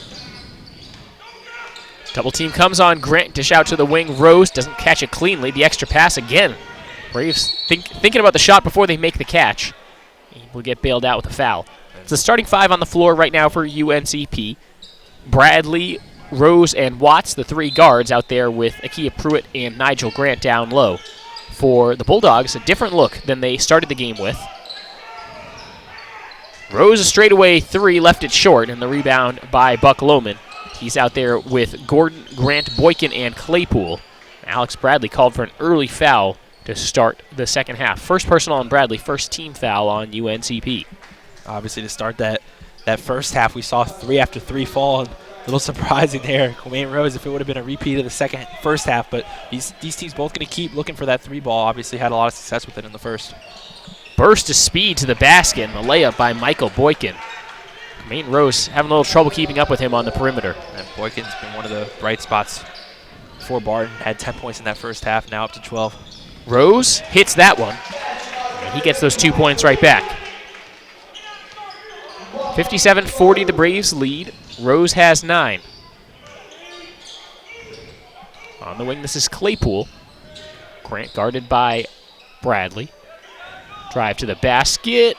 Double team comes on. Grant dish out to the wing. Rose doesn't catch it cleanly. The extra pass again. Braves thinking about the shot before they make the catch. He will get bailed out with a foul. It's the starting 5 on the floor right now for UNCP. Bradley, Rose, and Watts, the 3 guards out there with Akia Pruitt and Nigel Grant down low. For the Bulldogs, a different look than they started the game with. Rose, a straightaway 3, left it short, and the rebound by Buck Lohman. He's out there with Gordon, Grant, Boykin, and Claypool. Alex Bradley called for an early foul to start the second half. First personal on Bradley, first team foul on UNCP. Obviously, to start that first half, we saw 3 after 3 fall. A little surprising there. Wayne Rose, if it would have been a repeat of the first half, but these teams both going to keep looking for that 3 ball. Obviously, had a lot of success with it in the first. Burst of speed to the basket, and the layup by Michael Boykin. Wayne Rose having a little trouble keeping up with him on the perimeter. And Boykin's been one of the bright spots for Barton. Had 10 points in that first half, now up to 12. Rose hits that one, and he gets those 2 points right back. 57-40 the Braves lead. Rose has 9. On the wing, this is Claypool. Grant guarded by Bradley. Drive to the basket.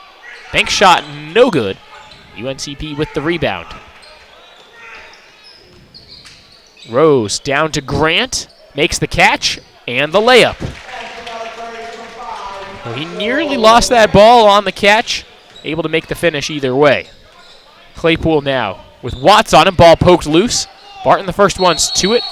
Bank shot, no good. UNCP with the rebound. Rose down to Grant. Makes the catch and the layup. Well, he nearly lost that ball on the catch. Able to make the finish either way. Claypool now with Watts on him. Ball poked loose. Barton the first one's to it.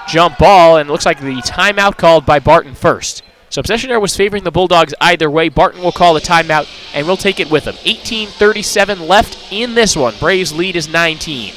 Jump ball, and it looks like the timeout called by Barton first. So possession there was favoring the Bulldogs either way. Barton will call the timeout, and we'll take it with him. 18:37 left in this one. Braves lead is 19.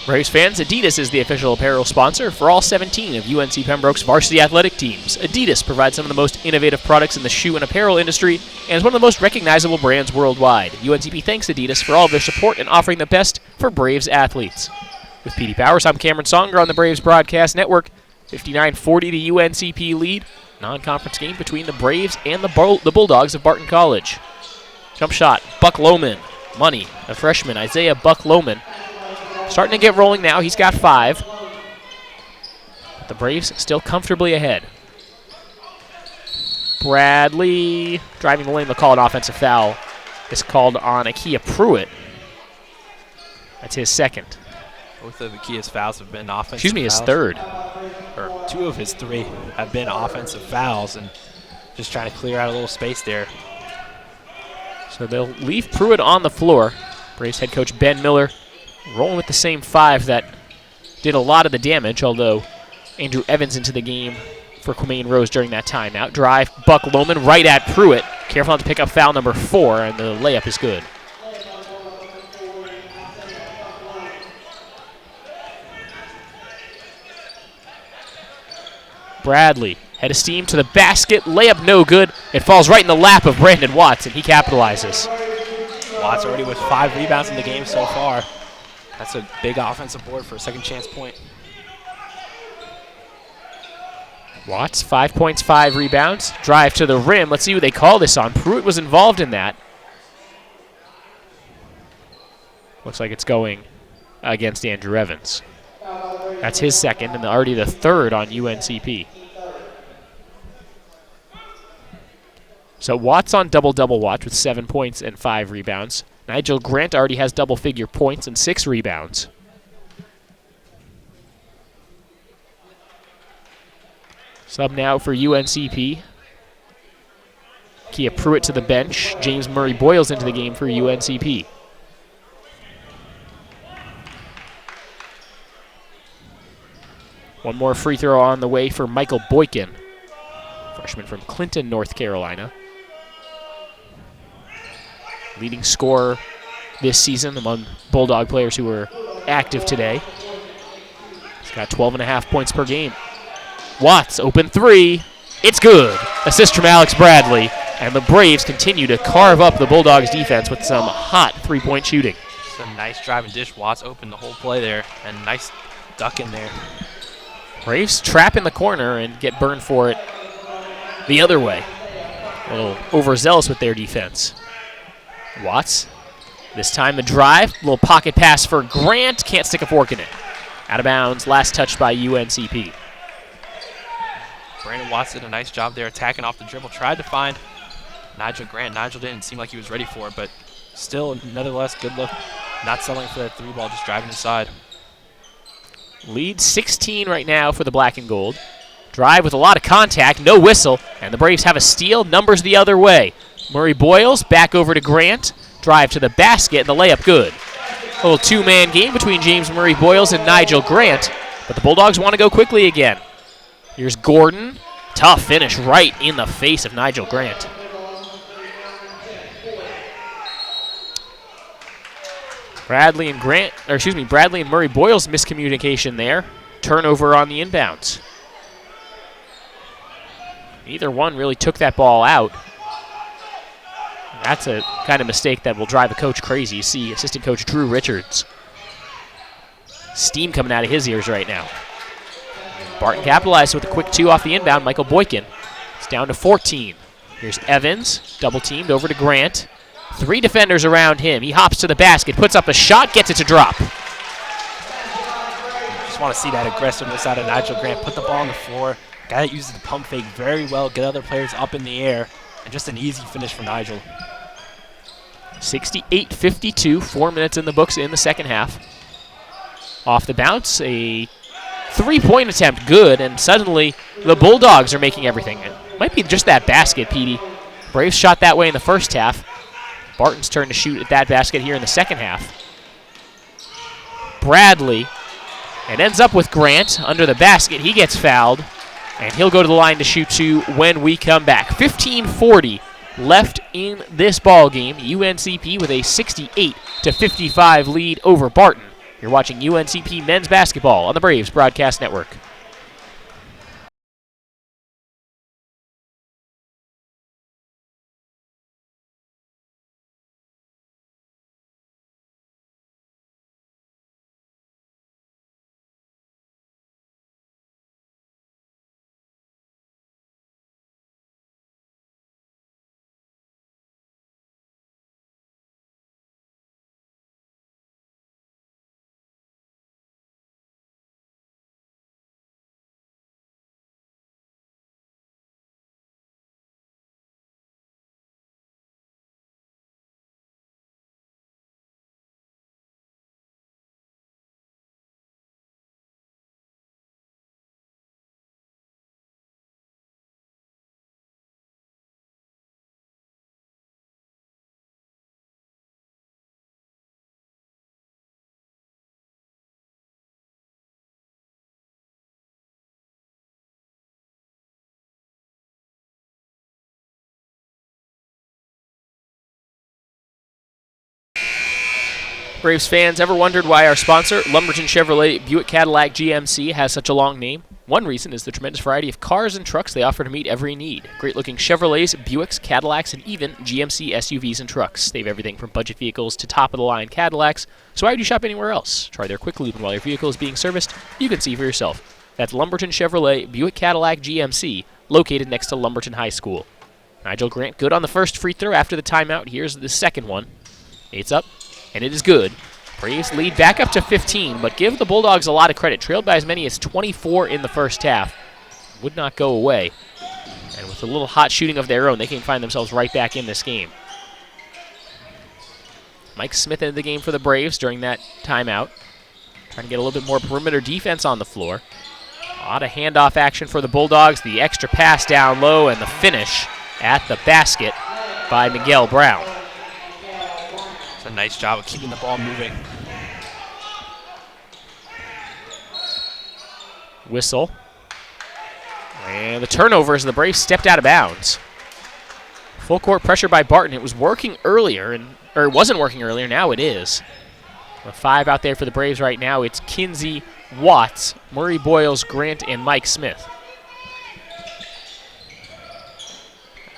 Braves fans, Adidas is the official apparel sponsor for all 17 of UNC Pembroke's varsity athletic teams. Adidas provides some of the most innovative products in the shoe and apparel industry and is one of the most recognizable brands worldwide. UNCP thanks Adidas for all of their support and offering the best for Braves athletes. With PD Powers, I'm Cameron Songer on the Braves Broadcast Network. 59-40 the UNCP lead. Non-conference game between the Braves and the Bulldogs of Barton College. Jump shot, Buck Lohman. Money, a freshman, Isaiah Buck Lohman. Starting to get rolling now. He's got 5. But the Braves still comfortably ahead. Bradley driving the lane. They'll call an offensive foul. It's called on Akia Pruitt. That's his second. Both of Akia's fouls have been offensive Excuse me, his fouls. third. Or 2 of his 3 have been offensive fouls, and just trying to clear out a little space there. So they'll leave Pruitt on the floor. Braves head coach Ben Miller rolling with the same 5 that did a lot of the damage, although Andrew Evans into the game for Quamaine Rose during that timeout. Drive, Buck Lohman right at Pruitt. Careful not to pick up foul number 4, and the layup is good. Bradley, head of steam to the basket, layup no good. It falls right in the lap of Brandon Watts, and he capitalizes. Watts already with 5 rebounds in the game so far. That's a big offensive board for a second chance point. Watts, 5 points, 5 rebounds. Drive to the rim. Let's see who they call this on. Pruitt was involved in that. Looks like it's going against Andrew Evans. That's his second and already the third on UNCP. So Watts on double-double watch with 7 points and 5 rebounds. Nigel Grant already has double-figure points and 6 rebounds. Sub now for UNCP. Kia Pruitt to the bench. James Murray Boyles into the game for UNCP. One more free throw on the way for Michael Boykin, freshman from Clinton, North Carolina. Leading scorer this season among Bulldog players who were active today. He's got 12.5 points per game. Watts, open 3. It's good. Assist from Alex Bradley. And the Braves continue to carve up the Bulldogs defense with some hot 3-point shooting. Some nice drive and dish. Watts opened the whole play there, and nice duck in there. Braves trap in the corner and get burned for it the other way. A little overzealous with their defense. Watts, this time the drive. Little pocket pass for Grant. Can't stick a fork in it. Out of bounds. Last touch by UNCP. Brandon Watts did a nice job there attacking off the dribble. Tried to find Nigel Grant. Nigel didn't seem like he was ready for it, but still, nevertheless, good look. Not settling for that 3 ball, just driving inside. Lead 16 right now for the black and gold. Drive with a lot of contact, no whistle, and the Braves have a steal. Numbers the other way. Murray Boyles back over to Grant. Drive to the basket, and the layup good. A little 2-man game between James Murray Boyles and Nigel Grant, but the Bulldogs want to go quickly again. Here's Gordon. Tough finish right in the face of Nigel Grant. Bradley and Murray Boyles miscommunication there. Turnover on the inbounds. Neither one really took that ball out. That's a kind of mistake that will drive a coach crazy. You see assistant coach Drew Richards. Steam coming out of his ears right now. Barton capitalized with a quick 2 off the inbound. Michael Boykin. It's down to 14. Here's Evans, double teamed over to Grant. 3 defenders around him. He hops to the basket, puts up a shot, gets it to drop. Just want to see that aggressiveness out of Nigel Grant. Put the ball on the floor. Guy that uses the pump fake very well. Get other players up in the air. And just an easy finish for Nigel. 68-52. 4 minutes in the books in the second half. Off the bounce, a 3-point attempt, good, and suddenly the Bulldogs are making everything. It might be just that basket, Petey. Braves shot that way in the first half. Barton's turn to shoot at that basket here in the second half. Bradley, it ends up with Grant under the basket. He gets fouled, and he'll go to the line to shoot 2 when we come back. 15:40 left in this ball game. UNCP with a 68-55 lead over Barton. You're watching UNCP men's basketball on the Braves Broadcast Network. Braves fans, ever wondered why our sponsor, Lumberton Chevrolet Buick Cadillac GMC, has such a long name? One reason is the tremendous variety of cars and trucks they offer to meet every need. Great-looking Chevrolets, Buicks, Cadillacs, and even GMC SUVs and trucks. They have everything from budget vehicles to top-of-the-line Cadillacs, so why would you shop anywhere else? Try their quick lube, and while your vehicle is being serviced, you can see for yourself. That's Lumberton Chevrolet Buick Cadillac GMC, located next to Lumberton High School. Nigel Grant good on the first free throw after the timeout. Here's the second one. It's up, and it is good. Braves lead back up to 15, but give the Bulldogs a lot of credit. Trailed by as many as 24 in the first half. Would not go away. And with a little hot shooting of their own, they can find themselves right back in this game. Mike Smith entered the game for the Braves during that timeout. Trying to get a little bit more perimeter defense on the floor. A lot of handoff action for the Bulldogs. The extra pass down low and the finish at the basket by Miguel Brown. It's a nice job of keeping the ball moving. Whistle. And the turnover as the Braves stepped out of bounds. Full court pressure by Barton. It was working earlier, or it wasn't working earlier. Now it is. The 5 out there for the Braves right now. It's Kinsey, Watts, Murray Boyles, Grant, and Mike Smith.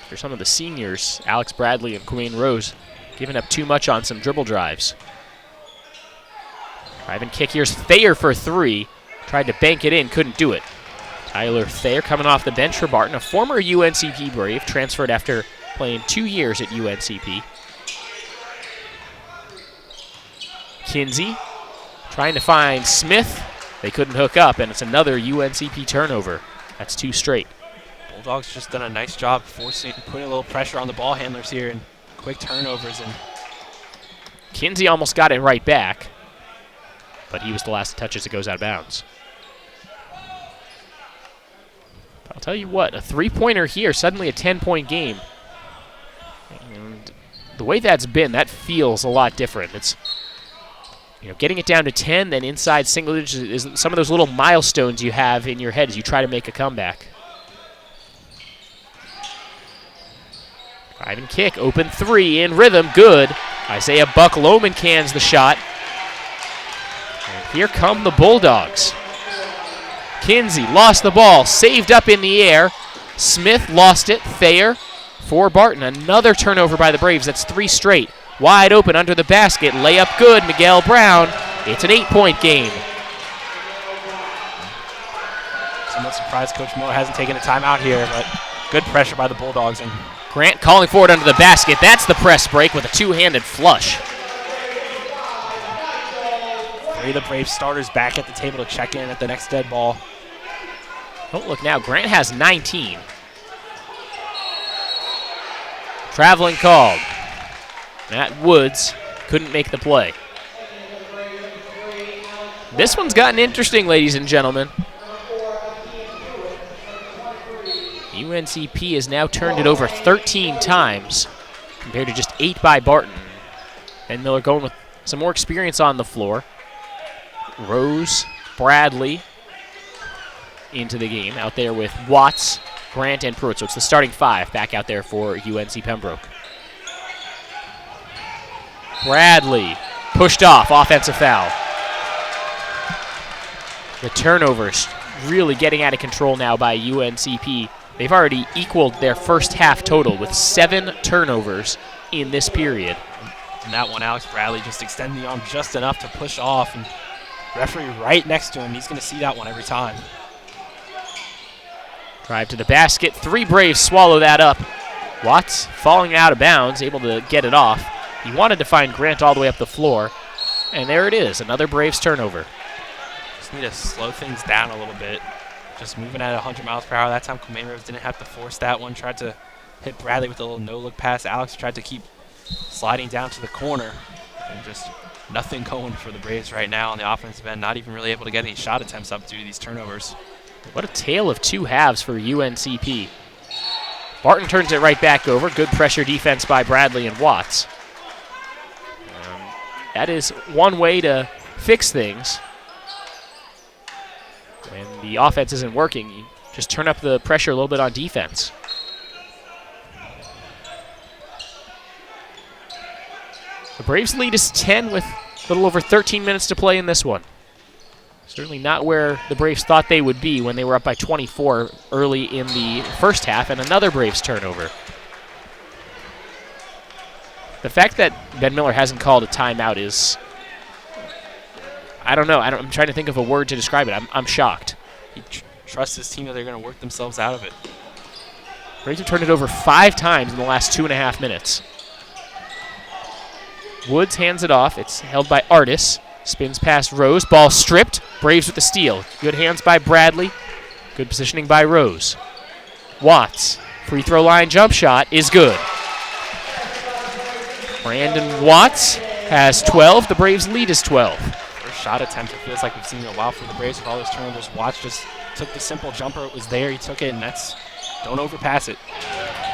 For some of the seniors, Alex Bradley and Quinn Rose giving up too much on some dribble drives. Driving kick, here's Thayer for 3. Tried to bank it in, couldn't do it. Tyler Thayer coming off the bench for Barton, a former UNCP Brave, transferred after playing 2 years at UNCP. Kinsey trying to find Smith. They couldn't hook up, and it's another UNCP turnover. That's 2 straight. Bulldogs just done a nice job putting a little pressure on the ball handlers here and quick turnovers. And Kinsey almost got it right back, but he was the last to touch as it goes out of bounds. I'll tell you what, a 3-pointer here, suddenly a 10-point game. And the way that's been, that feels a lot different. It's, you know, getting it down to 10, then inside single digits is some of those little milestones you have in your head as you try to make a comeback. Drive and kick, open 3 in rhythm, good. Isaiah Buck Lohman cans the shot. And here come the Bulldogs. Kinsey lost the ball, saved up in the air. Smith lost it, Thayer for Barton. Another turnover by the Braves, that's 3 straight. Wide open under the basket, layup good, Miguel Brown. It's an 8-point game. Somewhat surprised Coach Moore hasn't taken a timeout here, but good pressure by the Bulldogs. And Grant calling for it under the basket. That's the press break with a 2-handed flush. 3 of the Braves starters back at the table to check in at the next dead ball. Don't look now, Grant has 19. Traveling called. Matt Woods couldn't make the play. This one's gotten interesting, ladies and gentlemen. UNCP has now turned it over 13 times compared to just 8 by Barton. Ben Miller going with some more experience on the floor. Rose, Bradley into the game, out there with Watts, Grant, and Pruitt. So it's the starting 5 back out there for UNC Pembroke. Bradley pushed off, offensive foul. The turnovers really getting out of control now by UNCP. They've already equaled their first half total with 7 turnovers in this period. And that one, Alex Bradley just extending the arm just enough to push off, and referee right next to him. He's going to see that one every time. Drive to the basket. 3 Braves swallow that up. Watts falling out of bounds, able to get it off. He wanted to find Grant all the way up the floor. And there it is, another Braves turnover. Just need to slow things down a little bit. Just moving at 100 miles per hour. That time, Quinn Rose didn't have to force that one. Tried to hit Bradley with a little no-look pass. Alex tried to keep sliding down to the corner. And just nothing going for the Braves right now on the offensive end. Not even really able to get any shot attempts up due to these turnovers. What a tale of 2 halves for UNCP. Barton turns it right back over. Good pressure defense by Bradley and Watts. That is one way to fix things. When the offense isn't working, you just turn up the pressure a little bit on defense. The Braves lead is 10 with little over 13 minutes to play in this one. Certainly not where the Braves thought they would be when they were up by 24 early in the first half, and another Braves turnover. The fact that Ben Miller hasn't called a timeout is, I don't know. I'm trying to think of a word to describe it. I'm shocked. He trusts his team that they're going to work themselves out of it. Braves have turned it over 5 times in the last 2.5 minutes. Woods hands it off. It's held by Artis. Spins past Rose. Ball stripped. Braves with the steal. Good hands by Bradley. Good positioning by Rose. Watts. Free throw line jump shot is good. Brandon Watts has 12. The Braves' lead is 12. First shot attempt, it feels like we've seen in a while from the Braves with all those turnovers. Watts just took the simple jumper. It was there. He took it, and don't overpass it.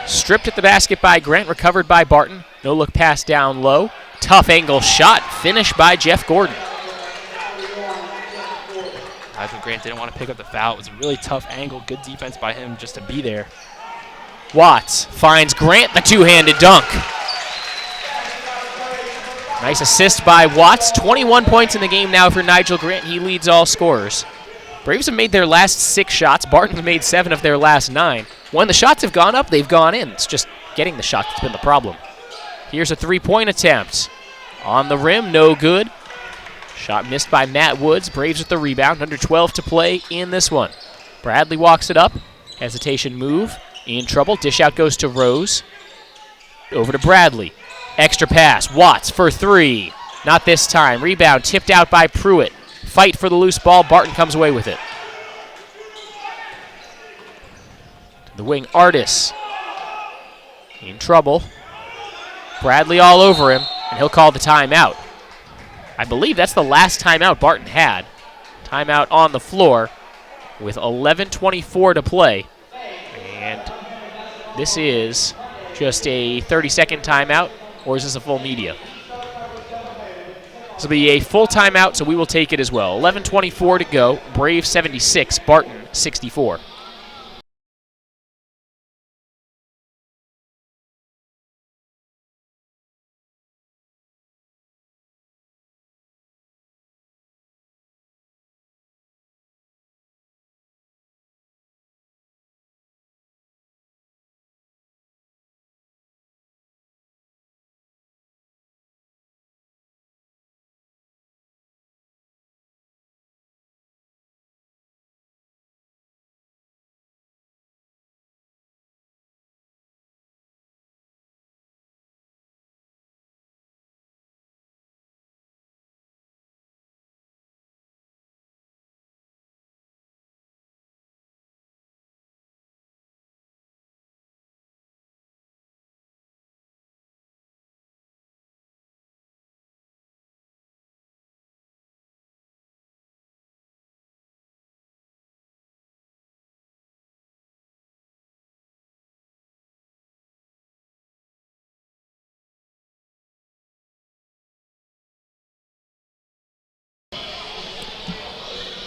Stripped at the basket by Grant. Recovered by Barton. No look pass down low. Tough angle shot. Finished by Jeff Gordon. Grant didn't want to pick up the foul. It was a really tough angle. Good defense by him just to be there. Watts finds Grant the two-handed dunk. Nice assist by Watts. 21 points in the game now for Nigel Grant. He leads all scorers. Braves have made their last 6 shots. Barton's made 7 of their last 9. When the shots have gone up, they've gone in. It's just getting the shot that's been the problem. Here's a 3-point attempt. On the rim, no good. Shot missed by Matt Woods. Braves with the rebound. Under 12 to play in this one. Bradley walks it up. Hesitation move. In trouble. Dish out goes to Rose. Over to Bradley. Extra pass. Watts for 3. Not this time. Rebound tipped out by Pruitt. Fight for the loose ball. Barton comes away with it. To the wing, Artis. In trouble. Bradley all over him, and he'll call the timeout. I believe that's the last timeout Barton had. Timeout on the floor with 11:24 to play. And this is just a 30-second timeout, or is this a full media? This will be a full timeout, so we will take it as well. 11:24 to go. Braves 76, Barton 64.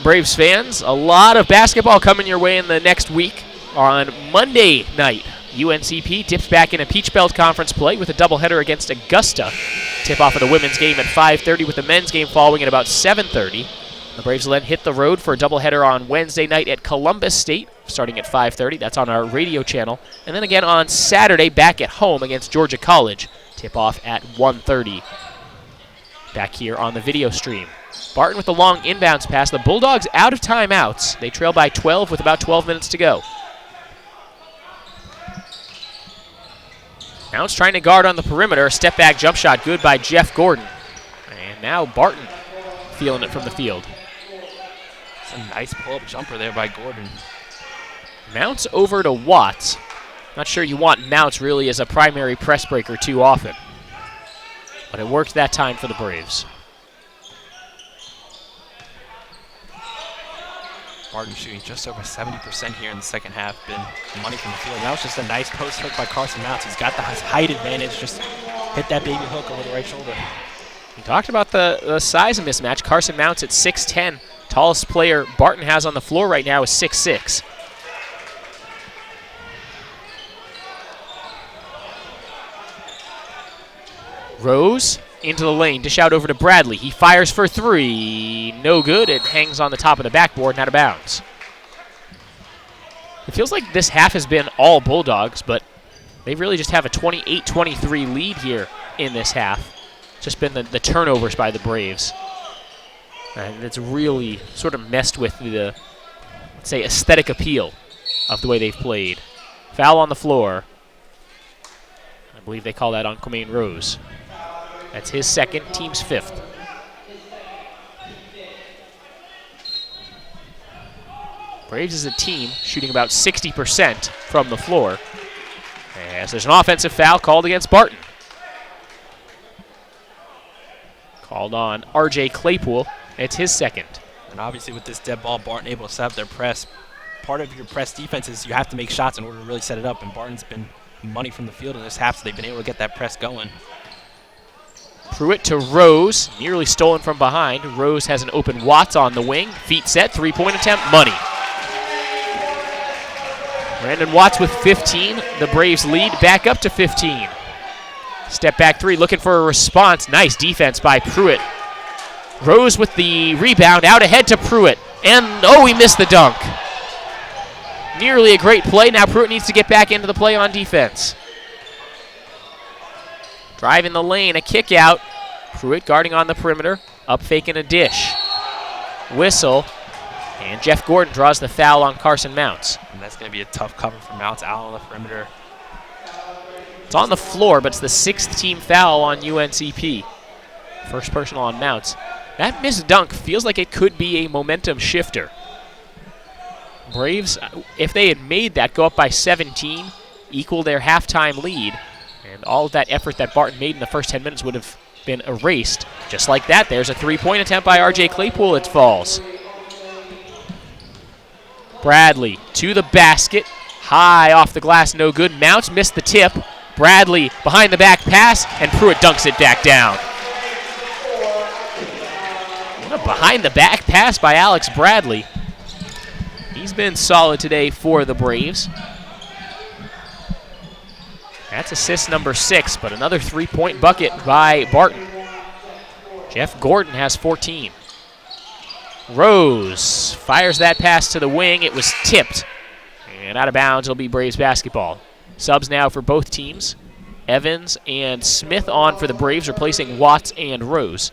Braves fans, a lot of basketball coming your way in the next week. On Monday night, UNCP dips back into Peach Belt Conference play with a doubleheader against Augusta. Tip-off of the women's game at 5:30 with the men's game following at about 7:30. The Braves will then hit the road for a doubleheader on Wednesday night at Columbus State, starting at 5:30. That's on our radio channel. And then again on Saturday, back at home against Georgia College. Tip-off at 1:30. Back here on the video stream. Barton with the long inbounds pass. The Bulldogs out of timeouts. They trail by 12 with about 12 minutes to go. Now it's trying to guard on the perimeter. Step back jump shot good by Jeff Gordon. And now Barton feeling it from the field. It's a nice pull-up jumper there by Gordon. Mounts over to Watts. Not sure you want Mounts really as a primary press breaker too often. But it worked that time for the Braves. Barton shooting just over 70% here in the second half. Been money from the field. Now it's just a nice post hook by Carson Mounts. He's got his height advantage. Just hit that baby hook over the right shoulder. We talked about the size of mismatch. Carson Mounts at 6'10". Tallest player Barton has on the floor right now is 6'6". Rose into the lane. Dish out over to Bradley. He fires for three. No good. It hangs on the top of the backboard and out of bounds. It feels like this half has been all Bulldogs, but they really just have a 28-23 lead here in this half. It's just been the turnovers by the Braves. And it's really sort of messed with the, let's say, aesthetic appeal of the way they've played. Foul on the floor. I believe they call that on Quamaine Rose. That's his second, team's fifth. Braves as a team shooting about 60% from the floor. As there's an offensive foul called against Barton. Called on R.J. Claypool. It's his second. And obviously with this dead ball, Barton able to set up their press. Part of your press defense is you have to make shots in order to really set it up, and Barton's been money from the field in this half, so they've been able to get that press going. Pruitt to Rose, nearly stolen from behind. Rose has an open Watts on the wing. Feet set, three-point attempt, money. Brandon Watts with 15. The Braves lead back up to 15. Step back three, looking for a response. Nice defense by Pruitt. Rose with the rebound, out ahead to Pruitt. And, oh, he missed the dunk. Nearly a great play. Now Pruitt needs to get back into the play on defense. Drive in the lane, a kick out. Pruitt guarding on the perimeter, up faking a dish. Whistle, and Jeff Gordon draws the foul on Carson Mounts. And that's going to be a tough cover for Mounts out on the perimeter. It's on the floor, but it's the sixth team foul on UNCP. First personal on Mounts. That missed dunk feels like it could be a momentum shifter. Braves, if they had made that, go up by 17, equal their halftime lead, and all of that effort that Barton made in the first 10 minutes would have been erased. Just like that, there's a three-point attempt by R.J. Claypool. It falls. Bradley to the basket. High off the glass, no good. Mounts missed the tip. Bradley behind the back pass, and Pruitt dunks it back down. What a behind the back pass by Alex Bradley. He's been solid today for the Braves. That's assist number 6, but another three-point bucket by Barton. Jeff Gordon has 14. Rose fires that pass to the wing. It was tipped. And out of bounds, it'll be Braves basketball. Subs now for both teams. Evans and Smith on for the Braves, replacing Watts and Rose.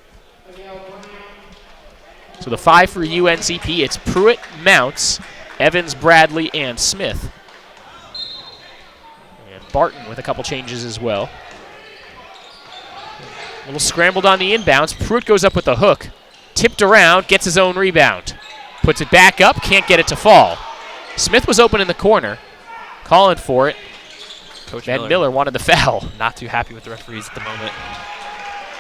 So the 5 for UNCP, it's Pruitt, Mounts, Evans, Bradley, and Smith. And Barton with a couple changes as well. A little scrambled on the inbounds. Pruitt goes up with the hook. Tipped around, gets his own rebound. Puts it back up, can't get it to fall. Smith was open in the corner, calling for it. Coach Ben Miller wanted the foul. Not too happy with the referees at the moment.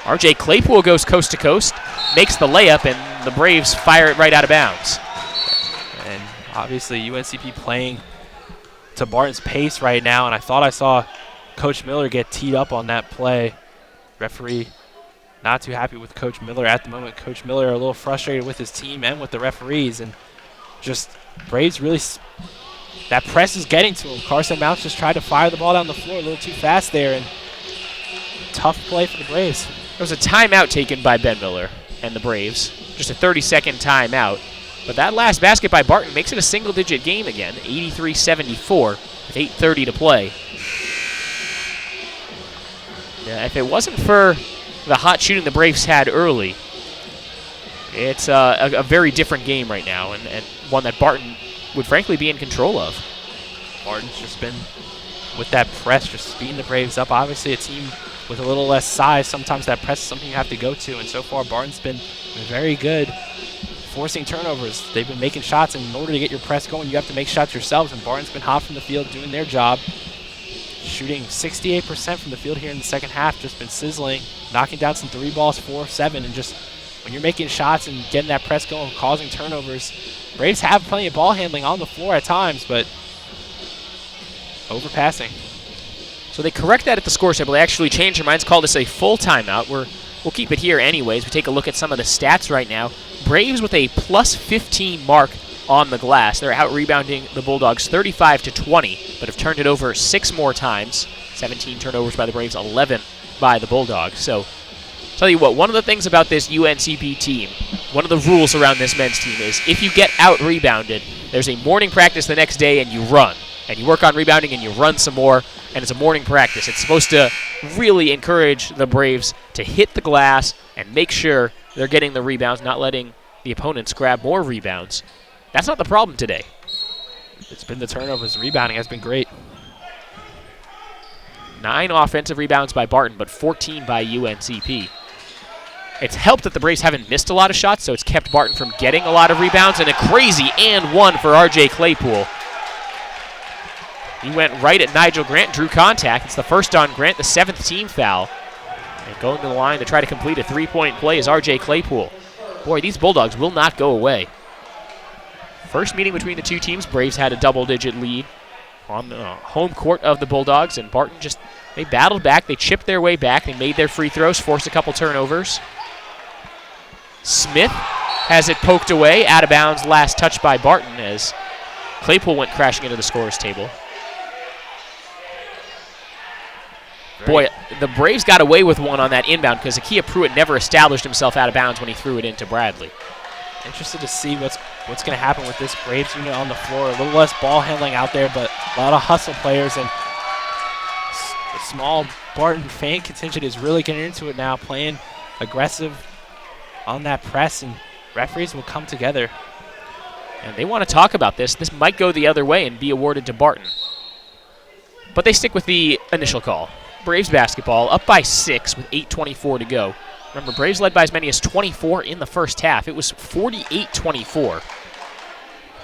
R.J. Claypool goes coast to coast, makes the layup, and the Braves fire it right out of bounds. And obviously UNCP playing to Barton's pace right now, and I thought I saw Coach Miller get teed up on that play. Referee not too happy with Coach Miller at the moment. Coach Miller a little frustrated with his team and with the referees, and just Braves really, that press is getting to him. Carson Mounts just tried to fire the ball down the floor a little too fast there, and tough play for the Braves. There was a timeout taken by Ben Miller and the Braves, just a 30-second timeout. But that last basket by Barton makes it a single-digit game again, 83-74 with 8:30 to play. Yeah, if it wasn't for the hot shooting the Braves had early, it's a very different game right now, and one that Barton would frankly be in control of. Barton's just been, with that press, just speeding the Braves up. Obviously a team with a little less size, sometimes that press is something you have to go to, and so far Barton's been very good forcing turnovers. They've been making shots, and in order to get your press going, you have to make shots yourselves, and Barton's been hot from the field doing their job. Shooting 68% from the field here in the second half, just been sizzling, knocking down some 3 balls, 4 of 7, and just when you're making shots and getting that press going, causing turnovers, Braves have plenty of ball handling on the floor at times, but overpassing. So they correct that at the score table. They actually changed their minds, call this a full timeout. We'll keep it here anyways. We take a look at some of the stats right now. Braves with a plus 15 mark on the glass. They're out-rebounding the Bulldogs 35-20, but have turned it over 6 more times. 17 turnovers by the Braves, 11 by the Bulldogs. So Tell you what, one of the things about this UNCP team, one of the rules around this men's team is if you get out-rebounded, there's a morning practice the next day and you run. And you work on rebounding and you run some more, and it's a morning practice. It's supposed to really encourage the Braves to hit the glass and make sure they're getting the rebounds, not letting the opponents grab more rebounds. That's not the problem today. It's been the turnovers. Rebounding has been great. 9 offensive rebounds by Barton, but 14 by UNCP. It's helped that the Braves haven't missed a lot of shots, so it's kept Barton from getting a lot of rebounds, and a crazy and one for R.J. Claypool. He went right at Nigel Grant, drew contact. It's the first on Grant, the 7th team foul. And going to the line to try to complete a 3-point play is R.J. Claypool. Boy, these Bulldogs will not go away. First meeting between the two teams, Braves had a double-digit lead on the home court of the Bulldogs, and Barton they battled back, they chipped their way back, they made their free throws, forced a couple turnovers. Smith has it poked away, out of bounds, last touch by Barton as Claypool went crashing into the scorer's table. Boy, the Braves got away with one on that inbound because Akia Pruitt never established himself out of bounds when he threw it into Bradley. Interested to see what's going to happen with this Braves unit on the floor. A little less ball handling out there, but a lot of hustle players, and the small Barton fan contingent is really getting into it now, playing aggressive on that press, and referees will come together. And they want to talk about this. This might go the other way and be awarded to Barton. But they stick with the initial call. Braves basketball up by 6 with 8:24 to go. Remember, Braves led by as many as 24 in the first half. It was 48-24.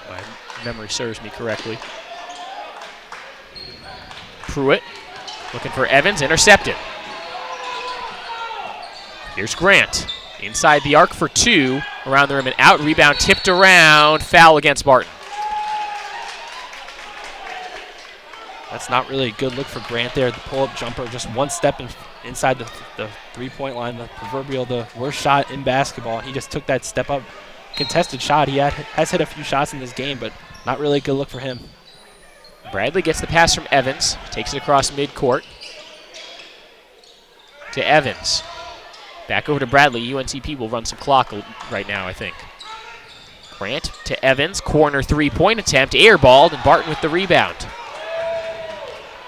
My memory serves me correctly. Pruitt looking for Evans, intercepted. Here's Grant. Inside the arc for 2, around the rim and out, rebound tipped around, foul against Barton. That's not really a good look for Grant there. The pull-up jumper, just one step inside the three-point line, the proverbial, the worst shot in basketball. He just took that step-up contested shot. He has hit a few shots in this game, but not really a good look for him. Bradley gets the pass from Evans, takes it across midcourt to Evans. Back over to Bradley. UNCP will run some clock right now, I think. Grant to Evans, corner three-point attempt, airballed, and Barton with the rebound.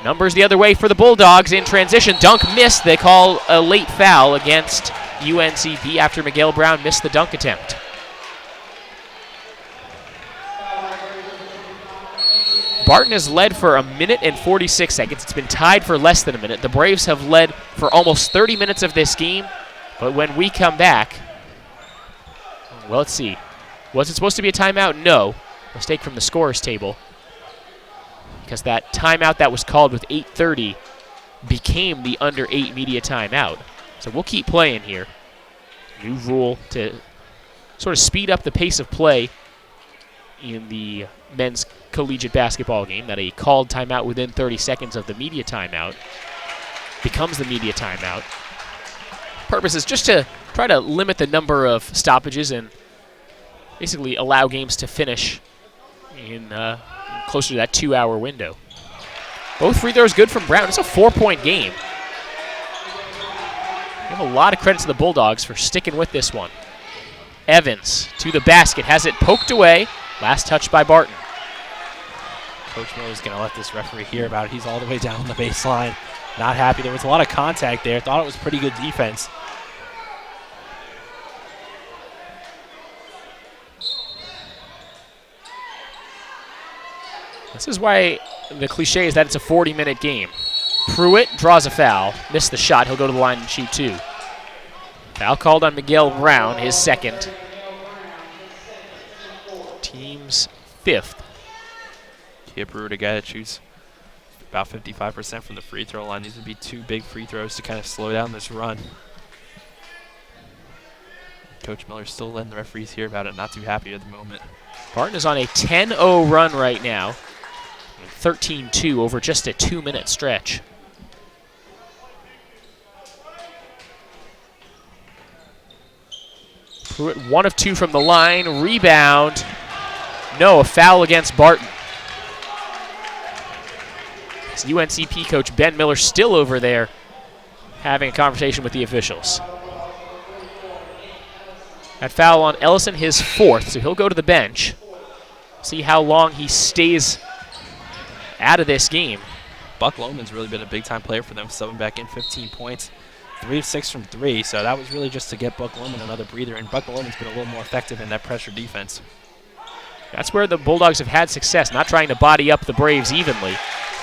Numbers the other way for the Bulldogs in transition. Dunk missed. They call a late foul against UNCP after Miguel Brown missed the dunk attempt. Barton has led for 1 minute and 46 seconds. It's been tied for less than a minute. The Braves have led for almost 30 minutes of this game. But when we come back, well, let's see. Was it supposed to be a timeout? No. Mistake from the scorer's table. Because that timeout that was called with 8:30 became the under 8 media timeout. So we'll keep playing here. New rule to sort of speed up the pace of play in the men's collegiate basketball game, that a called timeout within 30 seconds of the media timeout becomes the media timeout. Purpose is just to try to limit the number of stoppages and basically allow games to finish in closer to that 2-hour window. Both free throws good from Brown. It's a 4-point game. Give a lot of credit to the Bulldogs for sticking with this one. Evans to the basket, has it poked away. Last touch by Barton. Coach Miller is going to let this referee hear about it. He's all the way down the baseline. Not happy. There was a lot of contact there. Thought it was pretty good defense. This is why the cliche is that it's a 40-minute game. Pruitt draws a foul, missed the shot. He'll go to the line and shoot 2. Foul called on Miguel Brown, his second. Team's 5th. Pruitt, a guy that shoots about 55% from the free throw line. These would be 2 big free throws to kind of slow down this run. Coach Miller's still letting the referees hear about it. Not too happy at the moment. Barton is on a 10-0 run right now. 13-2 over just a 2-minute stretch. Pruitt 1 of 2 from the line. Rebound. No, a foul against Barton. It's UNCP coach Ben Miller still over there having a conversation with the officials. That foul on Ellison, his 4th, so he'll go to the bench. See how long he stays out of this game. Buck Lohman's really been a big-time player for them, subbing back in 15 points, 3 of 6 from 3, so that was really just to get Buck Lohman another breather, and Buck Lohman's been a little more effective in that pressure defense. That's where the Bulldogs have had success, not trying to body up the Braves evenly.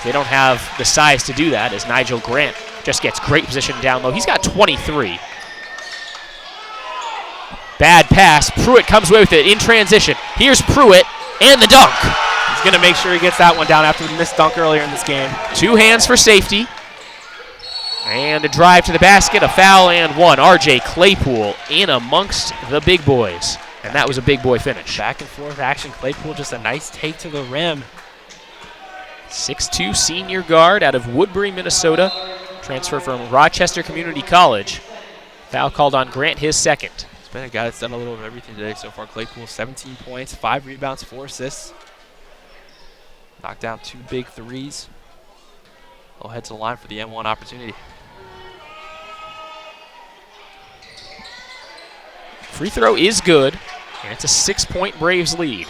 They don't have the size to do that, as Nigel Grant just gets great position down low. He's got 23. Bad pass. Pruitt comes away with it in transition. Here's Pruitt and the dunk. He's going to make sure he gets that one down after the missed dunk earlier in this game. 2 hands for safety. And a drive to the basket, a foul and 1. R.J. Claypool in amongst the big boys. And that was a big boy finish. Back and forth action. Claypool just a nice take to the rim. 6'2" senior guard out of Woodbury, Minnesota. Transfer from Rochester Community College. Foul called on Grant, his 2nd. He's been a guy that's done a little of everything today so far. Claypool, 17 points, 5 rebounds, 4 assists. Knocked down 2 big threes. He'll head to the line for the M1 opportunity. Free throw is good, and it's a 6-point Braves lead.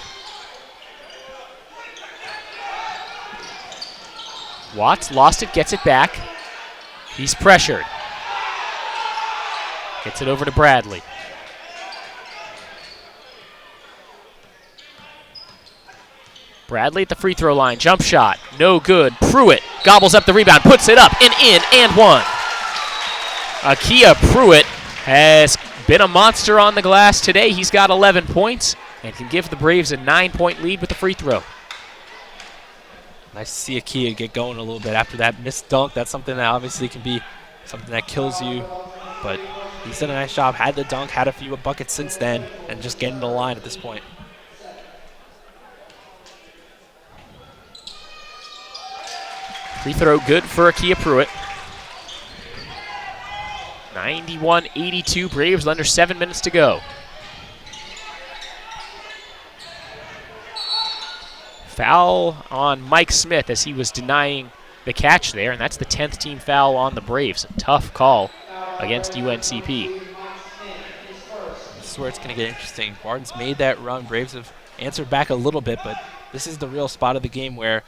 Watts lost it, gets it back. He's pressured. Gets it over to Bradley. Bradley at the free throw line, jump shot, no good. Pruitt gobbles up the rebound, puts it up and in and 1. Akia Pruitt has been a monster on the glass today. He's got 11 points and can give the Braves a 9-point lead with the free throw. Nice to see Akia get going a little bit after that missed dunk. That's something that obviously can be something that kills you, but he's done a nice job. Had the dunk, had a few buckets since then, and just getting to the line at this point. Free throw good for Akia Pruitt. 91-82, Braves under 7 minutes to go. Foul on Mike Smith as he was denying the catch there, and that's the 10th team foul on the Braves. A tough call against UNCP. This is where it's going to get interesting. Barton's made that run. Braves have answered back a little bit, but this is the real spot of the game where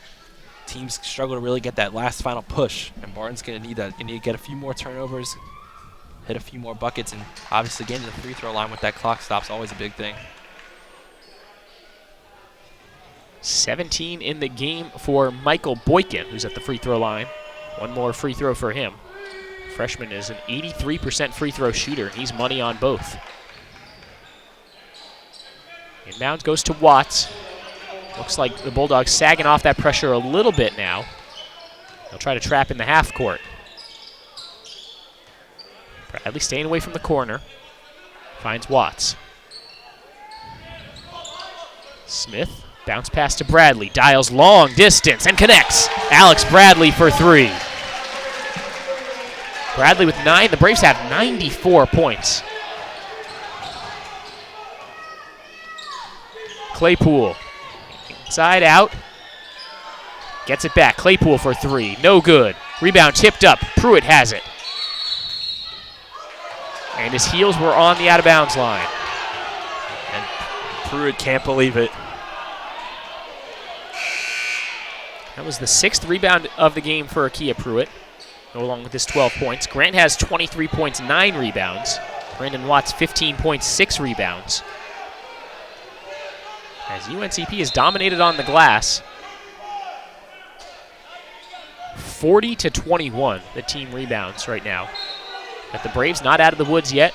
teams struggle to really get that last final push, and Barton's going to need that. You need to get a few more turnovers, hit a few more buckets, and obviously getting to the free throw line with that clock stop's always a big thing. 17 in the game for Michael Boykin, who's at the free throw line. 1 more free throw for him. Freshman is an 83% free throw shooter, and he's money on both. Inbound goes to Watts. Looks like the Bulldogs sagging off that pressure a little bit now. They'll try to trap in the half court. Bradley staying away from the corner. Finds Watts. Smith, bounce pass to Bradley. Dials long distance and connects. Alex Bradley for 3. Bradley with 9. The Braves have 94 points. Claypool. Inside out. Gets it back. Claypool for 3. No good. Rebound tipped up. Pruitt has it. And his heels were on the out-of-bounds line. And Pruitt can't believe it. That was the 6th rebound of the game for Akia Pruitt, along with his 12 points. Grant has 23 points, 9 rebounds. Brandon Watts, 15 points, 6 rebounds. As UNCP is dominated on the glass, 40-21, the team rebounds right now. But the Braves not out of the woods yet,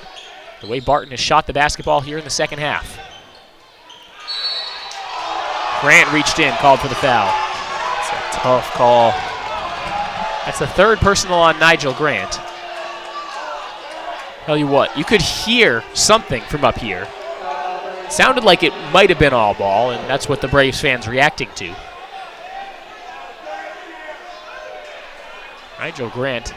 the way Barton has shot the basketball here in the second half. Grant reached in, called for the foul. It's a tough call. That's the 3rd personal on Nigel Grant. Tell you what, you could hear something from up here. Sounded like it might have been all ball, and that's what the Braves fans reacting to. Nigel Grant,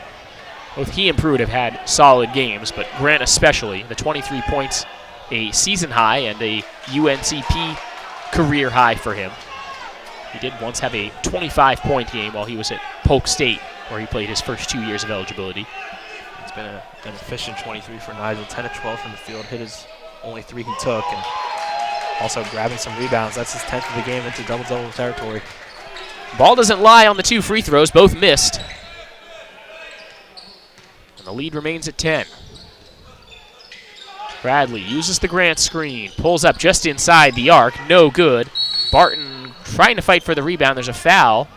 both he and Pruitt have had solid games, but Grant especially, the 23 points, a season high and a UNCP career high for him. He did once have a 25-point game while he was at Polk State, where he played his first 2 years of eligibility. It's been an efficient 23 for Nigel, 10 of 12 from the field, hit his only 3 he took, and also grabbing some rebounds. That's his 10th of the game into double-double territory. Ball doesn't lie on the 2 free throws, both missed. And the lead remains at 10. Bradley uses the Grant screen, pulls up just inside the arc, no good. Barton trying to fight for the rebound. There's a foul.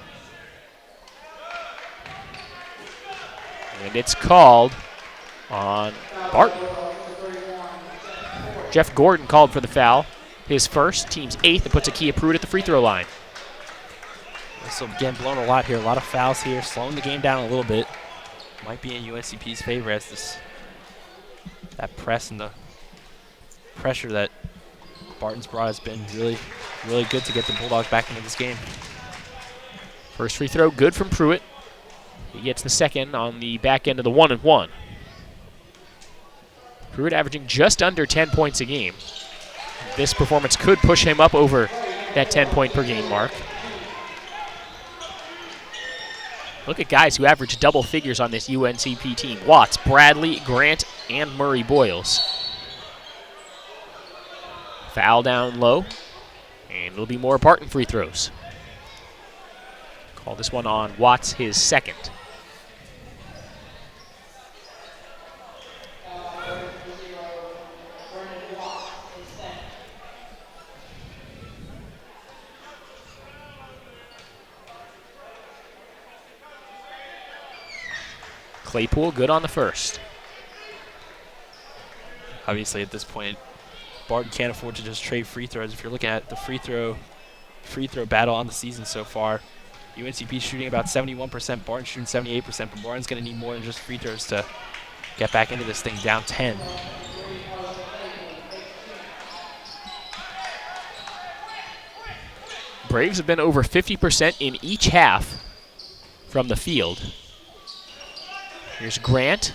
And it's called on Barton. Jeff Gordon called for the foul. His first, team's 8th. It puts Akia Pruitt at the free throw line. So again, blown a lot here. A lot of fouls here, slowing the game down a little bit. Might be in UNCP's favor as that press and the pressure that Barton's brought has been really, really good to get the Bulldogs back into this game. First free throw, good from Pruitt. He gets the second on the back end of the 1-and-1. Pruitt averaging just under 10 points a game. This performance could push him up over that 10-point per game mark. Look at guys who average double figures on this UNCP team. Watts, Bradley, Grant, and Murray Boyles. Foul down low, and it'll be more Barton free throws. Call this one on Watts, his second. Claypool good on the first. Obviously, at this point, Barton can't afford to just trade free throws. If you're looking at the free throw battle on the season so far, UNCP shooting about 71%, Barton shooting 78%, but Barton's going to need more than just free throws to get back into this thing down 10. Braves have been over 50% in each half from the field. Here's Grant.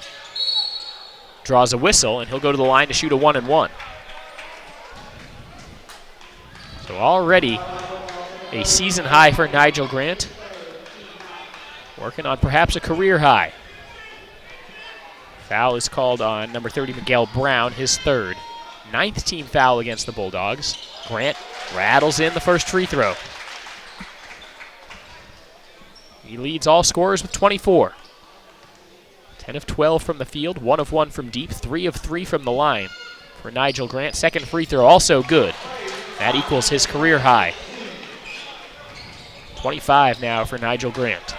Draws a whistle, and he'll go to the line to shoot a 1-and-1. So already a season high for Nigel Grant. Working on perhaps a career high. Foul is called on number 30, Miguel Brown, his third. 9th team foul against the Bulldogs. Grant rattles in the first free throw. He leads all scorers with 24. 10 of 12 from the field, 1 of 1 from deep, 3 of 3 from the line for Nigel Grant. Second free throw also good. That equals his career high. 25 now for Nigel Grant.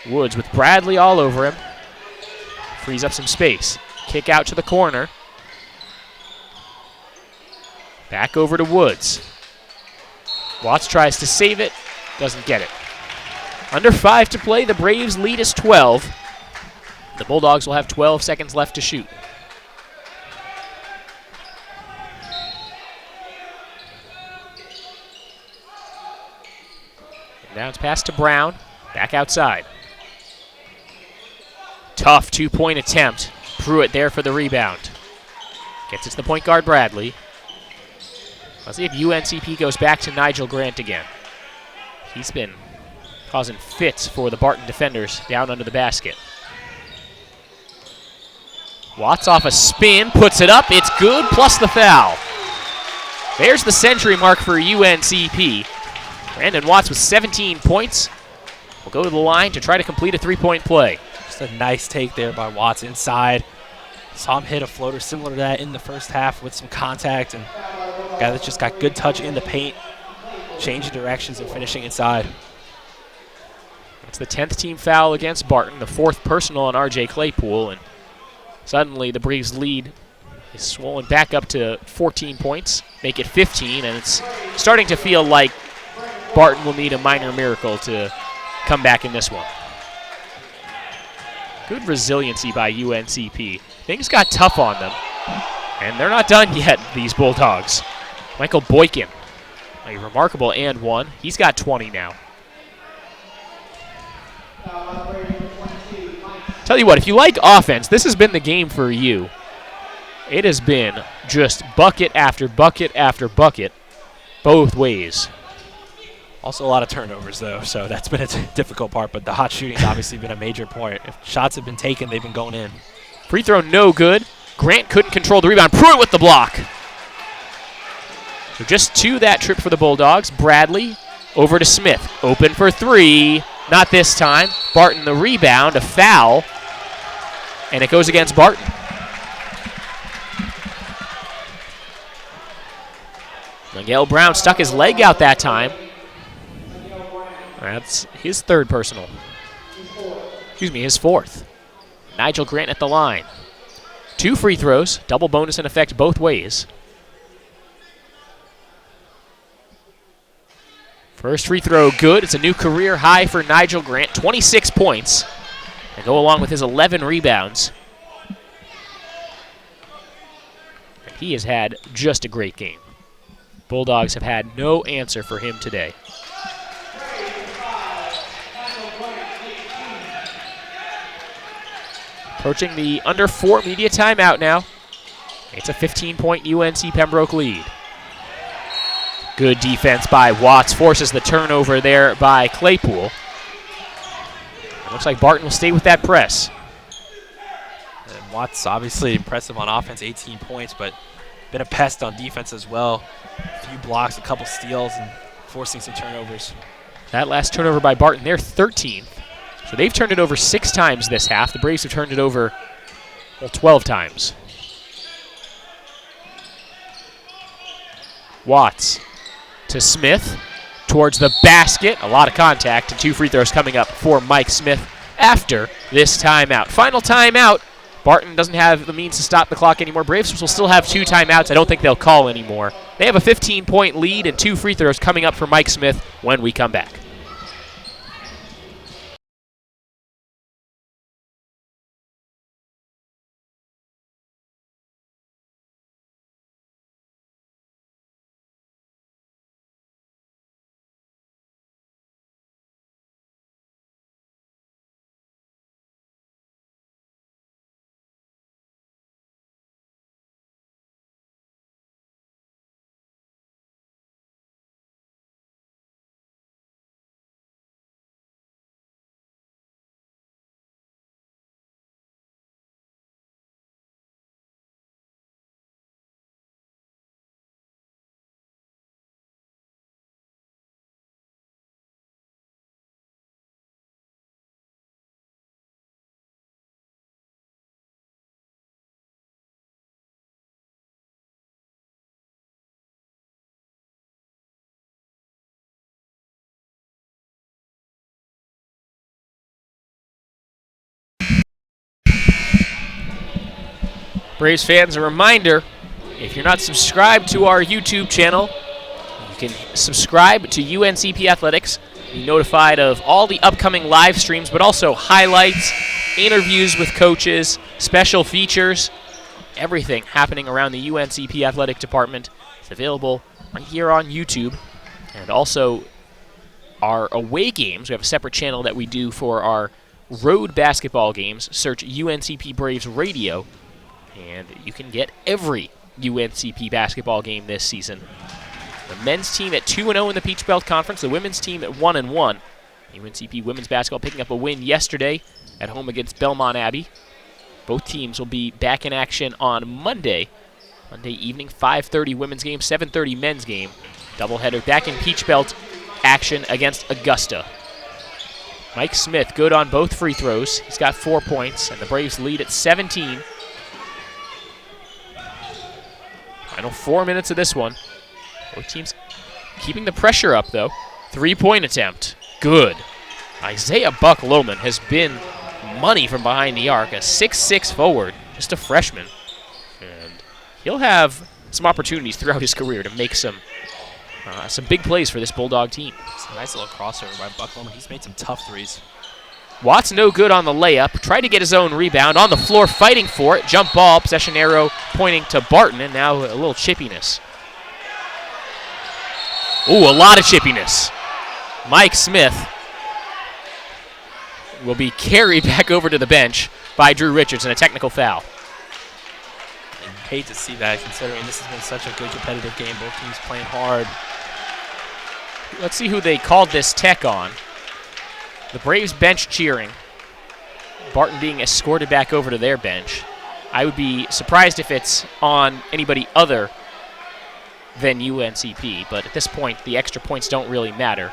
Woods with Bradley all over him. Frees up some space. Kick out to the corner. Back over to Woods. Watts tries to save it. Doesn't get it. Under 5 to play. The Braves lead is 12. The Bulldogs will have 12 seconds left to shoot. And now it's passed to Brown. Back outside. Tough 2-point attempt. Pruitt there for the rebound. Gets it to the point guard, Bradley. Let's see if UNCP goes back to Nigel Grant again. He's been causing fits for the Barton defenders down under the basket. Watts off a spin, puts it up. It's good, plus the foul. There's the century mark for UNCP. Brandon Watts with 17 points will go to the line to try to complete a 3-point play. Just a nice take there by Watts inside. Saw him hit a floater similar to that in the first half with some contact, and a guy that's just got good touch in the paint, changing directions and finishing inside. It's the 10th team foul against Barton, the 4th personal on R.J. Claypool, and suddenly the Braves' lead is swollen back up to 14 points, make it 15, and it's starting to feel like Barton will need a minor miracle to come back in this one. Good resiliency by UNCP. Things got tough on them, and they're not done yet, these Bulldogs. Michael Boykin, a remarkable and one. He's got 20 now. Tell you what, if you like offense, this has been the game for you. It has been just bucket after bucket after bucket, both ways. Also a lot of turnovers, though, so that's been a difficult part. But the hot shooting's obviously been a major point. If shots have been taken, they've been going in. Free throw no good. Grant couldn't control the rebound. Pruitt with the block. So just 2 that trip for the Bulldogs. Bradley over to Smith. Open for 3. Not this time. Barton the rebound. A foul. And it goes against Barton. Miguel Brown stuck his leg out that time. That's his 3rd personal. Excuse me, his 4th. Nigel Grant at the line. 2 free throws. Double bonus in effect both ways. First free throw good. It's a new career high for Nigel Grant. 26 points. And go along with his 11 rebounds. And he has had just a great game. Bulldogs have had no answer for him today. Approaching the under 4 media timeout now. It's a 15-point UNC Pembroke lead. Good defense by Watts. Forces the turnover there by Claypool. It looks like Barton will stay with that press. And Watts obviously impressive on offense, 18 points, but been a pest on defense as well. A few blocks, a couple steals, and forcing some turnovers. That last turnover by Barton, they're 13th. So they've turned it over 6 times this half. The Braves have turned it over 12 times. Watts to Smith towards the basket. A lot of contact and 2 free throws coming up for Mike Smith after this timeout. Final timeout. Barton doesn't have the means to stop the clock anymore. Braves will still have 2 timeouts. I don't think they'll call anymore. They have a 15-point lead and 2 free throws coming up for Mike Smith when we come back. Braves fans, a reminder, if you're not subscribed to our YouTube channel, you can subscribe to UNCP Athletics, be notified of all the upcoming live streams, but also highlights, interviews with coaches, special features, everything happening around the UNCP Athletic Department is available right here on YouTube. And also our away games, we have a separate channel that we do for our road basketball games. Search UNCP Braves Radio, and you can get every UNCP basketball game this season. The men's team at 2-0 in the Peach Belt Conference, the women's team at 1-1. UNCP women's basketball picking up a win yesterday at home against Belmont Abbey. Both teams will be back in action on Monday evening, 5:30 women's game, 7:30 men's game. Doubleheader back in Peach Belt action against Augusta. Mike Smith good on both free throws. He's got 4 points, and the Braves lead at 17. Final 4 minutes of this one. Both teams keeping the pressure up, though. 3-point attempt. Good. Isaiah Buck-Lohman has been money from behind the arc. A 6'6" forward, just a freshman. And he'll have some opportunities throughout his career to make some big plays for this Bulldog team. It's a nice little crossover by Buck-Lohman. He's made some tough threes. Watts no good on the layup. Tried to get his own rebound. On the floor fighting for it. Jump ball, possession arrow pointing to Barton, and now a little chippiness. Ooh, a lot of chippiness. Mike Smith will be carried back over to the bench by Drew Richards in a technical foul. I hate to see that, considering this has been such a good competitive game. Both teams playing hard. let's see who they called this tech on. The Braves bench cheering. Barton being escorted back over to their bench. I would be surprised if it's on anybody other than UNCP, but at this point, the extra points don't really matter.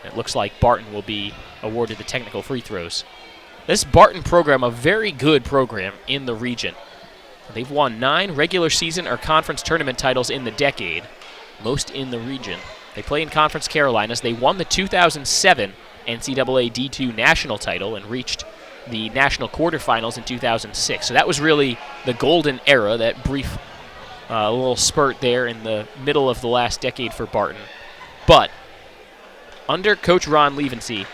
It looks like Barton will be awarded the technical free throws. This Barton program, a very good program in the region. They've won 9 regular season or conference tournament titles in the decade, most in the region. They play in Conference Carolinas. They won the 2007 NCAA D2 national title and reached the national quarterfinals in 2006. So that was really the golden era, that brief little spurt there in the middle of the last decade for Barton. But under Coach Ron Levency,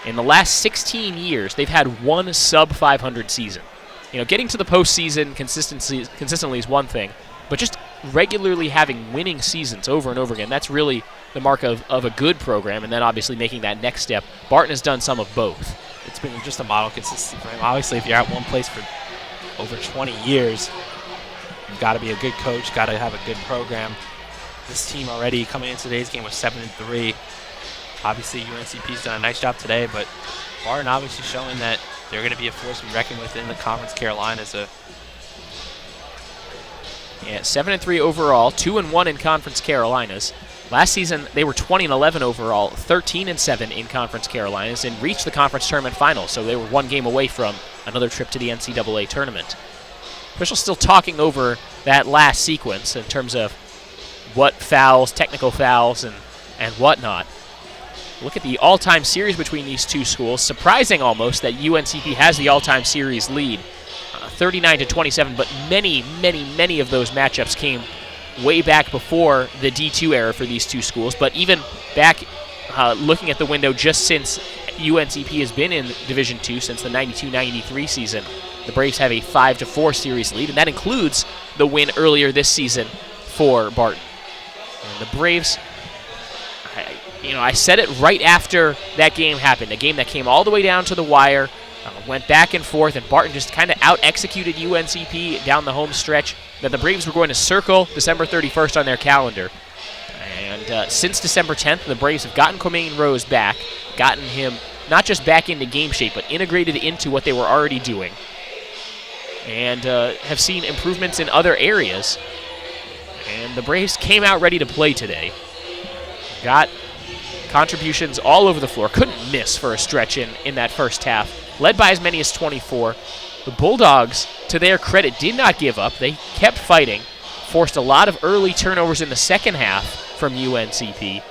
in the last 16 years, they've had one sub-500 season. You know, getting to the postseason consistently is one thing, but just regularly having winning seasons over and over again, that's really the mark of a good program, and then obviously making that next step. Barton has done some of both. It's been just a model consistency for him. Obviously, if you're at one place for over 20 years, you've got to be a good coach, got to have a good program. This team already coming into today's game was 7-3. Obviously, UNCP's done a nice job today, but Barton obviously showing that they're going to be a force to be reckoned with in the Conference Carolinas. Yeah, 7-3 overall, 2-1 in Conference Carolinas. Last season, they were 20-11 overall, 13-7 in Conference Carolinas, and reached the conference tournament final, so they were one game away from another trip to the NCAA tournament. Officials still talking over that last sequence in terms of what fouls, technical fouls, and whatnot. Look at the all-time series between these two schools. Surprising almost that UNCP has the all-time series lead, 39-27, but many of those matchups came way back before the D2 era for these two schools. But even back looking at the window just since UNCP has been in Division II, since the 92-93 season, the Braves have a 5-4 series lead, and that includes the win earlier this season for Barton. And the Braves, I said it right after that game happened, a game that came all the way down to the wire, went back and forth, and Barton just kind of out-executed UNCP down the home stretch, that the Braves were going to circle December 31st on their calendar. And since December 10th, the Braves have gotten Quamaine Rose back, gotten him not just back into game shape, but integrated into what they were already doing, and have seen improvements in other areas. And the Braves came out ready to play today. Got contributions all over the floor. Couldn't miss for a stretch in that first half. Led by as many as 24. The Bulldogs, to their credit, did not give up. They kept fighting. Forced a lot of early turnovers in the second half from UNCP.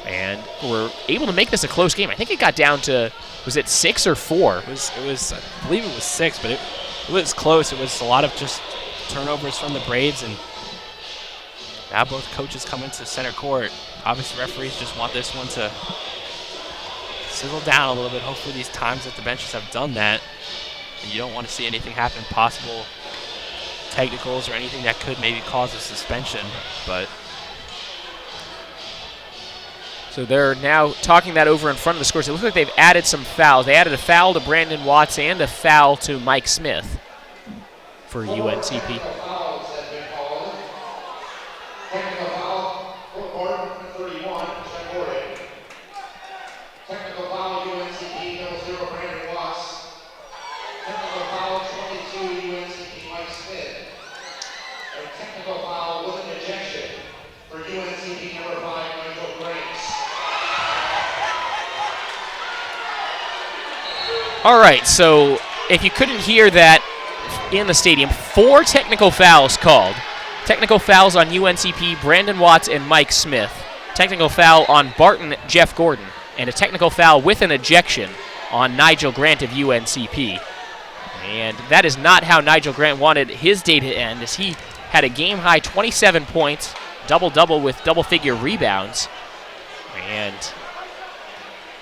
And were able to make this a close game. I think it got down to, was it 6 or 4? It was I believe it was 6, but it was close. It was a lot of just turnovers from the Braves, and now both coaches come into center court. Obviously, referees just want this one to sizzle down a little bit. Hopefully these times that the benches have done that, and you don't want to see anything happen, possible technicals or anything that could maybe cause a suspension. But so they're now talking that over in front of the scores. It looks like they've added some fouls. They added a foul to Brandon Watts and a foul to Mike Smith for UNCP. All right, so if you couldn't hear that in the stadium, 4 technical fouls called. Technical fouls on UNCP, Brandon Watts and Mike Smith. Technical foul on Barton, Jeff Gordon. And a technical foul with an ejection on Nigel Grant of UNCP. And that is not how Nigel Grant wanted his day to end, as he had a game-high 27 points, double-double with double-figure rebounds. And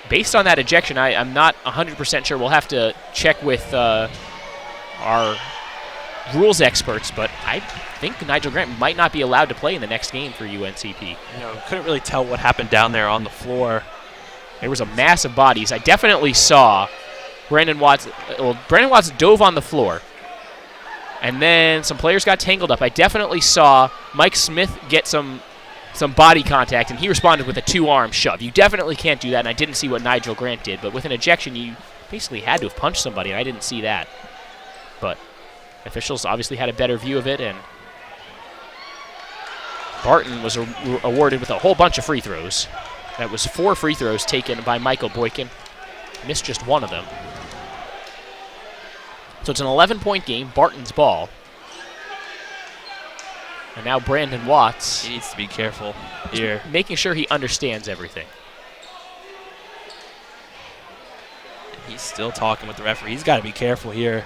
based on that ejection, I'm not 100% sure. We'll have to check with our rules experts, but I think Nigel Grant might not be allowed to play in the next game for UNCP. Couldn't really tell what happened down there on the floor. There was a mass of bodies. I definitely saw Brandon Watts. Well, Brandon Watts dove on the floor, and then some players got tangled up. I definitely saw Mike Smith get some some body contact, and he responded with a 2-arm shove. You definitely can't do that, and I didn't see what Nigel Grant did, but with an ejection, you basically had to have punched somebody, and I didn't see that. But officials obviously had a better view of it, and Barton was awarded with a whole bunch of free throws. That was 4 free throws taken by Michael Boykin. Missed just one of them. So it's an 11-point game, Barton's ball. And now Brandon Watts. He needs to be careful here. Making sure he understands everything. He's still talking with the referee. He's got to be careful here.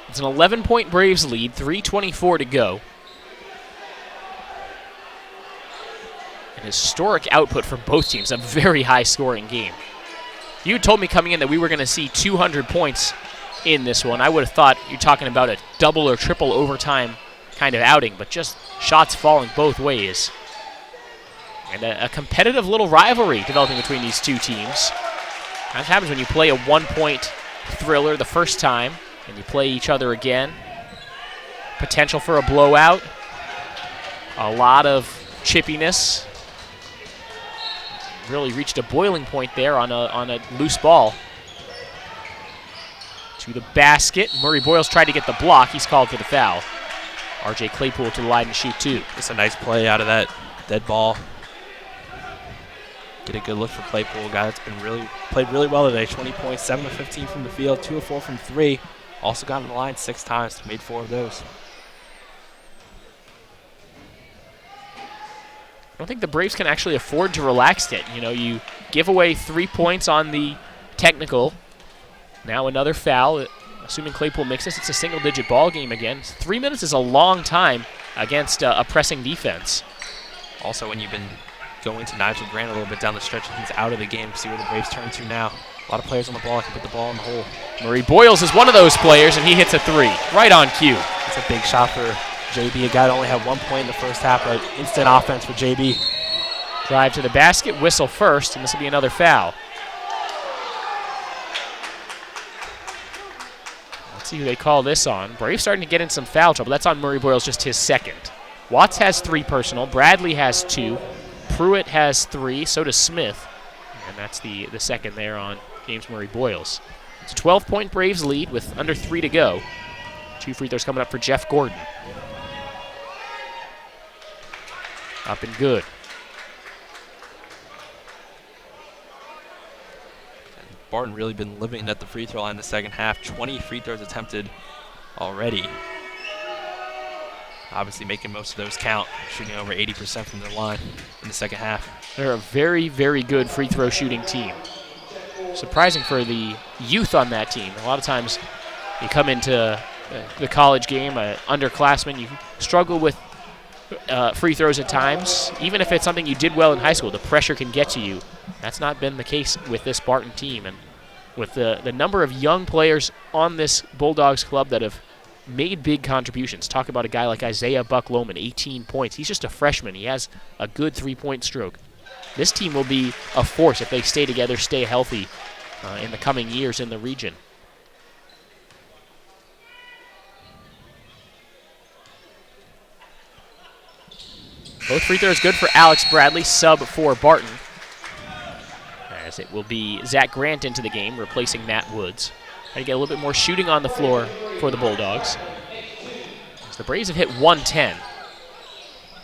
It's an 11-point Braves lead, 3:24 to go. An historic output for both teams, a very high-scoring game. You told me coming in that we were going to see 200 points in this one. I would have thought you're talking about a double or triple overtime kind of outing, but just shots falling both ways. And a competitive little rivalry developing between these two teams. That happens when you play a 1-point thriller the first time, and you play each other again. Potential for a blowout. A lot of chippiness. Really reached a boiling point there on a loose ball. To the basket. Murray Boyles tried to get the block. He's called for the foul. R.J. Claypool to the line and shoot 2. It's a nice play out of that dead ball. Get a good look for Claypool. Guy that's been played really well today. 20 points, 7 of 15 from the field, 2 of 4 from 3. Also got on the line 6 times, made 4 of those. I don't think the Braves can actually afford to relax it. You know, you give away 3 points on the technical. Now another foul. Assuming Claypool makes this, it's a single-digit ball game again. 3 minutes is a long time against a pressing defense. Also, when you've been going to Nigel Grant a little bit down the stretch, and he's out of the game. See where the Braves turn to now. A lot of players on the ball can put the ball in the hole. Murray Boyles is one of those players, and he hits a 3 right on cue. It's a big shot for JB, a guy that only had 1 point in the first half, but instant offense for JB. Drive to the basket, whistle first, and this will be another foul. Let's see who they call this on. Braves starting to get in some foul trouble. That's on Murray Boyles, just his second. Watts has 3 personal. Bradley has 2. Pruitt has 3. So does Smith. And that's the second there on James Murray Boyles. It's a 12-point Braves lead with under 3 to go. 2 free throws coming up for Jeff Gordon. Up and good. Barton really been living at the free throw line in the second half. 20 free throws attempted already. Obviously making most of those count, shooting over 80% from the line in the second half. They're a very, very good free throw shooting team. Surprising for the youth on that team. A lot of times you come into the college game, underclassmen, you struggle with free throws at times. Even if it's something you did well in high school, the pressure can get to you. That's not been the case with this Barton team. And with the number of young players on this Bulldogs club that have made big contributions. Talk about a guy like Isaiah Buck-Loman, 18 points. He's just a freshman. He has a good 3-point stroke. This team will be a force if they stay together, stay healthy in the coming years in the region. Both free throws good for Alex Bradley, sub for Barton. As it will be Zach Grant into the game, replacing Matt Woods. Trying to get a little bit more shooting on the floor for the Bulldogs. As the Braves have hit 110.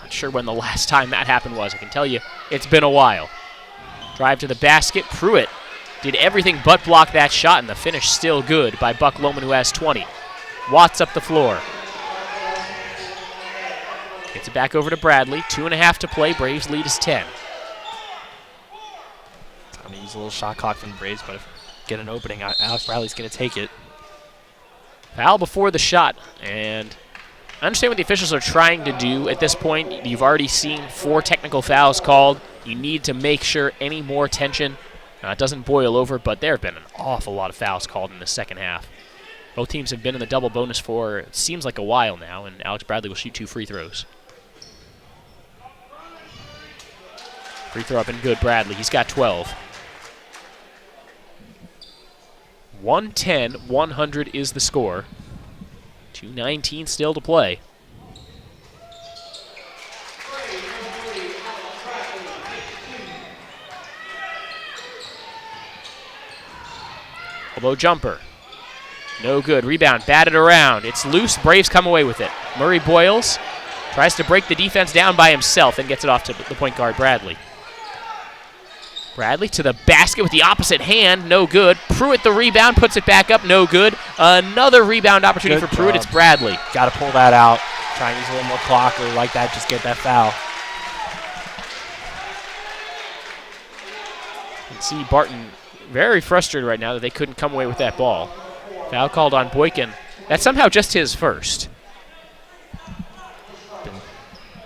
Not sure when the last time that happened was. I can tell you it's been a while. Drive to the basket. Pruitt did everything but block that shot, and the finish still good by Buck Loman, who has 20. Watts up the floor. Gets it back over to Bradley. 2.5 to play. Braves lead is 10. Time to use a little shot clock from the Braves, but if get an opening, Alex Bradley's going to take it. Foul before the shot, and I understand what the officials are trying to do at this point. You've already seen 4 technical fouls called. You need to make sure any more tension doesn't boil over, but there have been an awful lot of fouls called in the second half. Both teams have been in the double bonus for it seems like a while now, and Alex Bradley will shoot 2 free throws. Free throw up and good, Bradley. He's got 12. 110-100 is the score. 2:19 still to play. Elbow jumper. No good. Rebound batted around. It's loose. Braves come away with it. Murray Boyles tries to break the defense down by himself and gets it off to the point guard, Bradley. Bradley to the basket with the opposite hand. No good. Pruitt the rebound. Puts it back up. No good. Another rebound opportunity for Pruitt. It's Bradley. Got to pull that out. Try and use a little more clock or like that. Just get that foul. You can see Barton very frustrated right now that they couldn't come away with that ball. Foul called on Boykin. That's somehow just his first.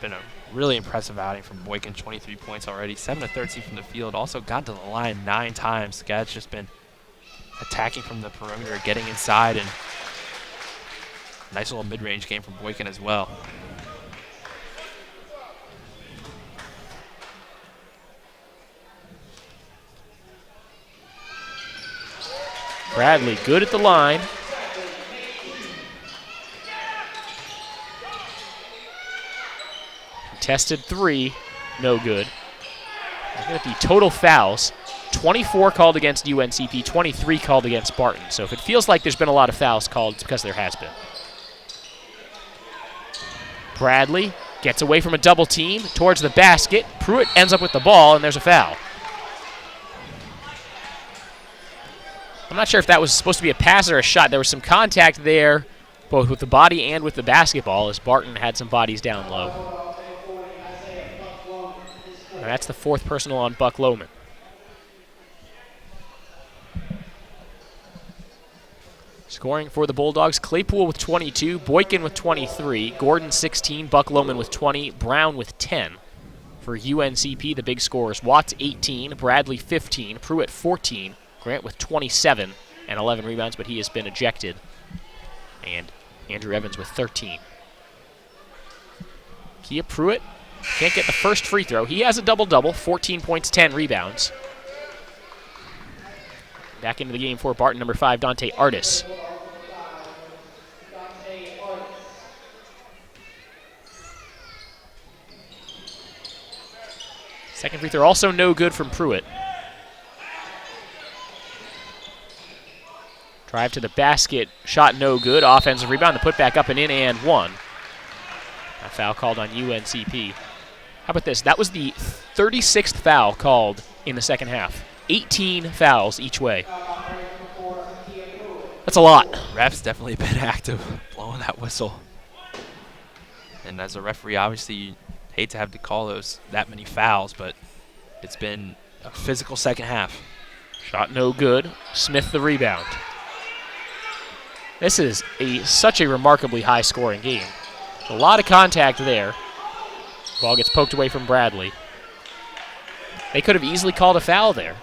Been a really impressive outing from Boykin. 23 points already. 7 of 13 from the field. Also got to the line 9 times. The guy's just been attacking from the perimeter, getting inside, and nice little mid-range game from Boykin as well. Bradley good at the line. Contested 3, no good. Looking at the total fouls, 24 called against UNCP, 23 called against Barton. So if it feels like there's been a lot of fouls called, it's because there has been. Bradley gets away from a double team towards the basket. Pruitt ends up with the ball, and there's a foul. I'm not sure if that was supposed to be a pass or a shot. There was some contact there, both with the body and with the basketball, as Barton had some bodies down low. And that's the 4th personal on Buck Lohman. Scoring for the Bulldogs, Claypool with 22, Boykin with 23, Gordon 16, Buck Lohman with 20, Brown with 10. For UNCP, the big scorers, Watts 18, Bradley 15, Pruitt 14, Grant with 27 and 11 rebounds, but he has been ejected. And Andrew Evans with 13. Kia Pruitt can't get the first free throw. He has a double-double, 14 points, 10 rebounds. Back into the game for Barton, number 5, Dante Artis. Second free throw also no good from Pruitt. Drive to the basket, shot no good. Offensive rebound, the putback up and in, and 1. A foul called on UNCP. How about this? That was the 36th foul called in the second half. 18 fouls each way. That's a lot. Ref's definitely been active, blowing that whistle. And as a referee, obviously, you hate to have to call that many fouls, but it's been a physical second half. Shot no good. Smith the rebound. This is such a remarkably high-scoring game. A lot of contact there. Ball gets poked away from Bradley. They could have easily called a foul there.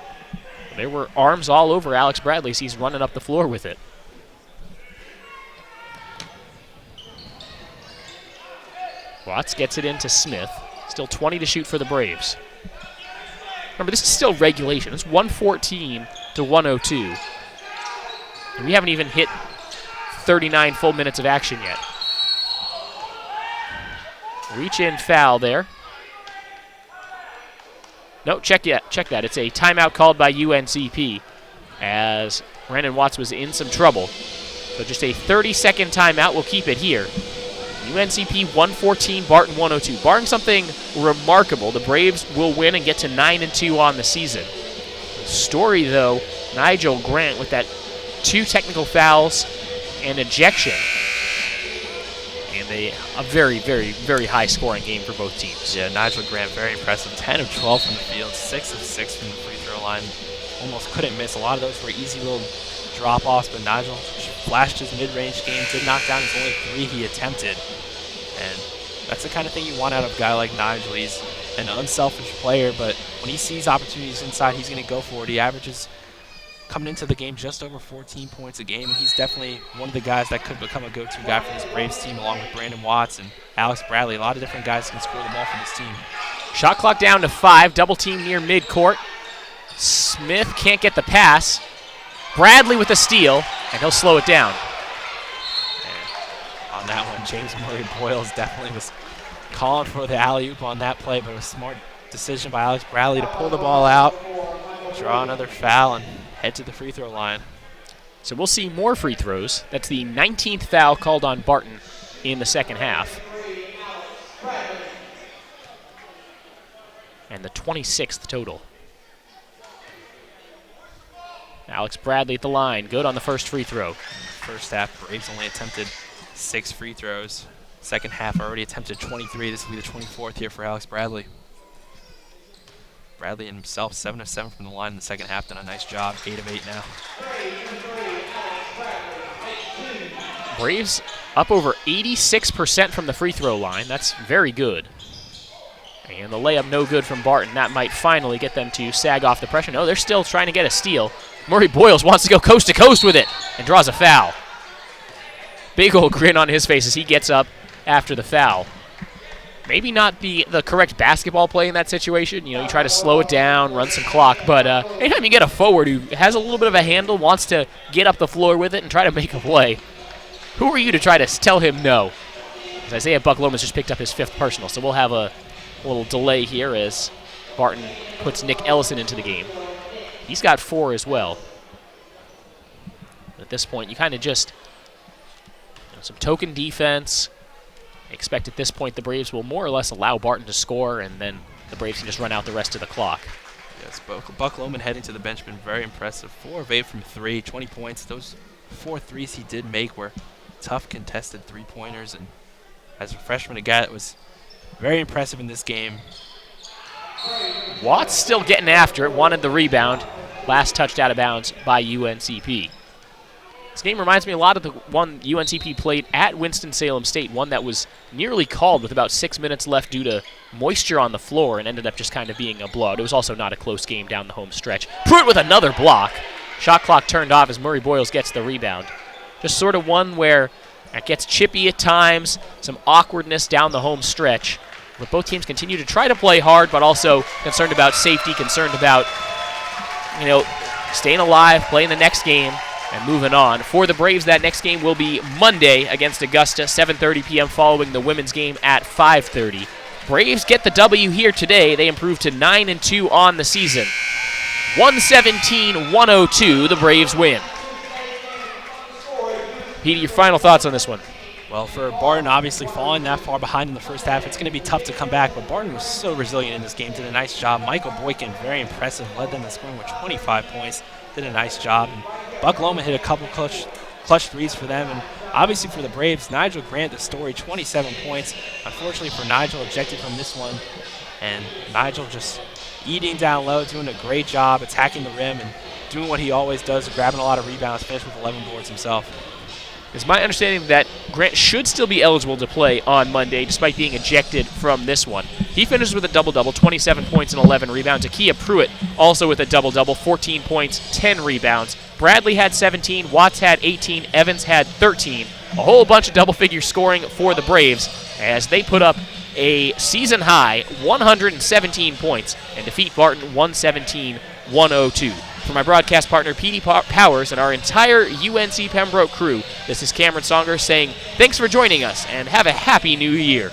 There were arms all over Alex Bradley as he's running up the floor with it. Watts gets it into Smith. Still 20 to shoot for the Braves. Remember, this is still regulation. It's 114 to 102. And we haven't even hit 39 full minutes of action yet. Reach in foul there. No, check that. It's a timeout called by UNCP as Brandon Watts was in some trouble. So just a 30-second timeout. We'll keep it here. UNCP 114, Barton 102. Barring something remarkable, the Braves will win and get to 9-2 on the season. The story, though, Nigel Grant with that 2 technical fouls and ejection. And a very, very, very high-scoring game for both teams. Yeah, Nigel Grant, very impressive. 10 of 12 from the field, 6 of 6 from the free throw line. Almost couldn't miss. A lot of those were easy little drop-offs, but Nigel flashed his mid-range game, did knock down his only 3 he attempted. And that's the kind of thing you want out of a guy like Nigel. He's an unselfish player, but when he sees opportunities inside, he's going to go for it. He averages, coming into the game, just over 14 points a game, and he's definitely one of the guys that could become a go-to guy for this Braves team, along with Brandon Watts and Alex Bradley. A lot of different guys can score the ball for this team. Shot clock down to 5, double team near midcourt. Smith can't get the pass. Bradley with the steal, and he'll slow it down. on that one. James Murray Boyles definitely was calling for the alley-oop on that play, but it was a smart decision by Alex Bradley to pull the ball out, draw another foul, and head to the free throw line. So we'll see more free throws. That's the 19th foul called on Barton in the second half. And the 26th total. Alex Bradley at the line, good on the first free throw. First half, Braves only attempted 6 free throws. Second half, already attempted 23. This will be the 24th here for Alex Bradley. Bradley himself, 7 of 7 from the line in the second half, done a nice job, 8 of 8 now. Braves up over 86% from the free throw line. That's very good. And the layup no good from Barton. That might finally get them to sag off the pressure. No, they're still trying to get a steal. Murray Boyles wants to go coast to coast with it and draws a foul. Big old grin on his face as he gets up after the foul. Maybe not the correct basketball play in that situation. You know, you try to slow it down, run some clock, but anytime you get a forward who has a little bit of a handle, wants to get up the floor with it and try to make a play, who are you to try to tell him no? As Isaiah Buck-Lomas just picked up his 5th personal, so we'll have a little delay here as Barton puts Nick Ellison into the game. He's got 4 as well. At this point, you kind of just, some token defense. Expect at this point the Braves will more or less allow Barton to score, and then the Braves can just run out the rest of the clock. Yes, Buck Loman heading to the bench been very impressive. 4 of 8 from 3, 20 points. Those 4 threes he did make were tough contested 3-pointers, and as a freshman to get, it was very impressive in this game. Watts still getting after it, wanted the rebound. Last touched out of bounds by UNCP. This game reminds me a lot of the one UNCP played at Winston-Salem State, one that was nearly called with about 6 minutes left due to moisture on the floor and ended up just kind of being a blowout. It was also not a close game down the home stretch. Pruitt with another block. Shot clock turned off as Murray Boyles gets the rebound. Just sort of one where it gets chippy at times, some awkwardness down the home stretch. But both teams continue to try to play hard, but also concerned about safety, concerned about, staying alive, playing the next game, and moving on. For the Braves, that next game will be Monday against Augusta, 7:30 p.m. following the women's game at 5:30. Braves get the W here today. They improve to 9-2 on the season. 117-102, the Braves win. Petey, your final thoughts on this one? Well, for Barton, obviously falling that far behind in the first half, it's going to be tough to come back, but Barton was so resilient in this game, did a nice job. Michael Boykin, very impressive, led them in scoring with 25 points, did a nice job. And Buck Loman hit a couple clutch threes for them. And obviously for the Braves, Nigel Grant, the story, 27 points. Unfortunately for Nigel, ejected from this one. And Nigel just eating down low, doing a great job, attacking the rim, and doing what he always does, grabbing a lot of rebounds, finished with 11 boards himself. It's my understanding that Grant should still be eligible to play on Monday despite being ejected from this one. He finishes with a double-double, 27 points and 11 rebounds. Akia Pruitt also with a double-double, 14 points, 10 rebounds. Bradley had 17, Watts had 18, Evans had 13. A whole bunch of double-figure scoring for the Braves as they put up a season-high 117 points and defeat Barton 117-102. For my broadcast partner, Petey Powers, and our entire UNC Pembroke crew, this is Cameron Songer saying thanks for joining us and have a happy new year.